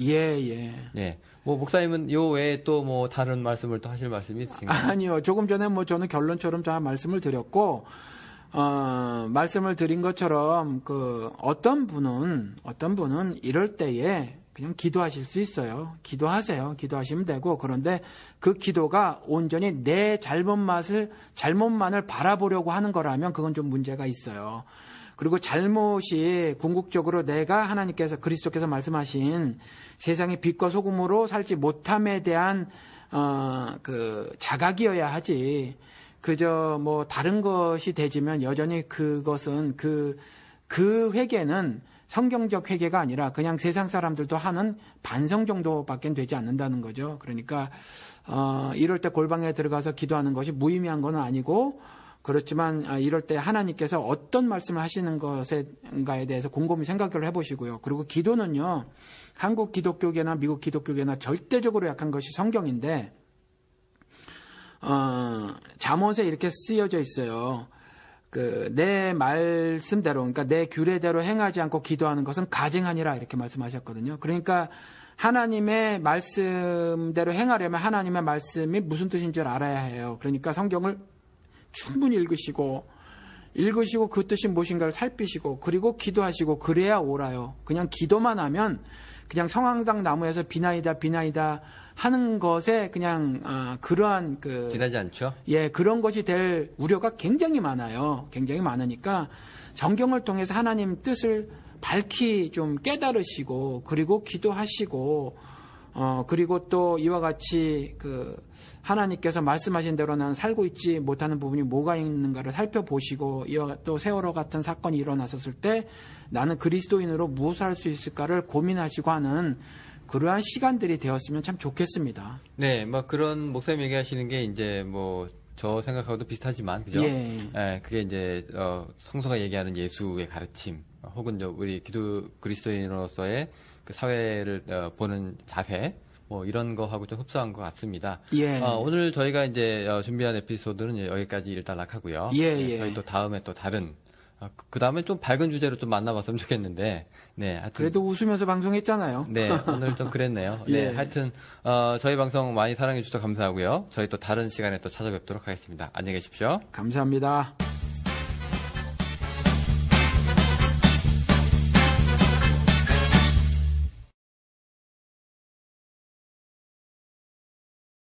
뭐, 목사님은 요 외에 또 뭐 다른 말씀을 또 하실 말씀이 있으신가요? 아니요. 조금 전에 뭐 저는 결론처럼 다 말씀을 드렸고, 말씀을 드린 것처럼 어떤 분은 이럴 때에 그냥 기도하실 수 있어요. 기도하세요. 기도하시면 되고 그런데 그 기도가 온전히 내 잘못만을 바라보려고 하는 거라면 그건 좀 문제가 있어요. 그리고 잘못이 궁극적으로 내가 하나님께서 그리스도께서 말씀하신 세상의 빛과 소금으로 살지 못함에 대한 자각이어야 하지. 그저 뭐 다른 것이 되지면 여전히 그것은 그 회개는 성경적 회개가 아니라 그냥 세상 사람들도 하는 반성 정도밖에 되지 않는다는 거죠. 그러니까 이럴 때 골방에 들어가서 기도하는 것이 무의미한 건 아니고, 그렇지만 이럴 때 하나님께서 어떤 말씀을 하시는 것인가에 대해서 곰곰이 생각을 해보시고요. 그리고 기도는요, 한국 기독교계나 미국 기독교계나 절대적으로 약한 것이 성경인데, 잠언에 이렇게 쓰여져 있어요. 내 말씀대로, 그러니까 내 규례대로 행하지 않고 기도하는 것은 가증하니라, 이렇게 말씀하셨거든요. 그러니까 하나님의 말씀대로 행하려면 하나님의 말씀이 무슨 뜻인 줄 알아야 해요. 그러니까 성경을 충분히 읽으시고 그 뜻이 무엇인가를 살피시고, 그리고 기도하시고, 그래야 옳아요. 그냥 기도만 하면 그냥 성황당 나무에서 비나이다 하는 것에 그냥 그러한 지나지 않죠? 예, 그런 것이 될 우려가 굉장히 많아요. 굉장히 많으니까 성경을 통해서 하나님 뜻을 밝히 좀 깨달으시고, 그리고 기도하시고, 그리고 또 이와 같이 하나님께서 말씀하신 대로 나는 살고 있지 못하는 부분이 뭐가 있는가를 살펴보시고, 이와 또 세월호 같은 사건이 일어났었을 때 나는 그리스도인으로 무엇을 할 수 있을까를 고민하시고 하는 그러한 시간들이 되었으면 참 좋겠습니다. 네, 뭐 그런 목사님 얘기하시는 게 이제 뭐 저 생각하고도 비슷하지만, 그죠? 예, 그게 이제 성서가 얘기하는 예수의 가르침, 혹은 우리 그리스도인으로서의 그 사회를 보는 자세, 뭐 이런 거하고 좀 흡사한 것 같습니다. 예. 오늘 저희가 이제 준비한 에피소드는 여기까지 일단락하고요. 예. 저희 또 다음에 또 다른 그 다음에 좀 밝은 주제로 좀 만나봤으면 좋겠는데, 네, 하여튼. 그래도 웃으면서 방송했잖아요. 네, 오늘 좀 그랬네요. 네, 예. 하여튼, 저희 방송 많이 사랑해주셔서 감사하고요. 저희 또 다른 시간에 또 찾아뵙도록 하겠습니다. 안녕히 계십시오. 감사합니다.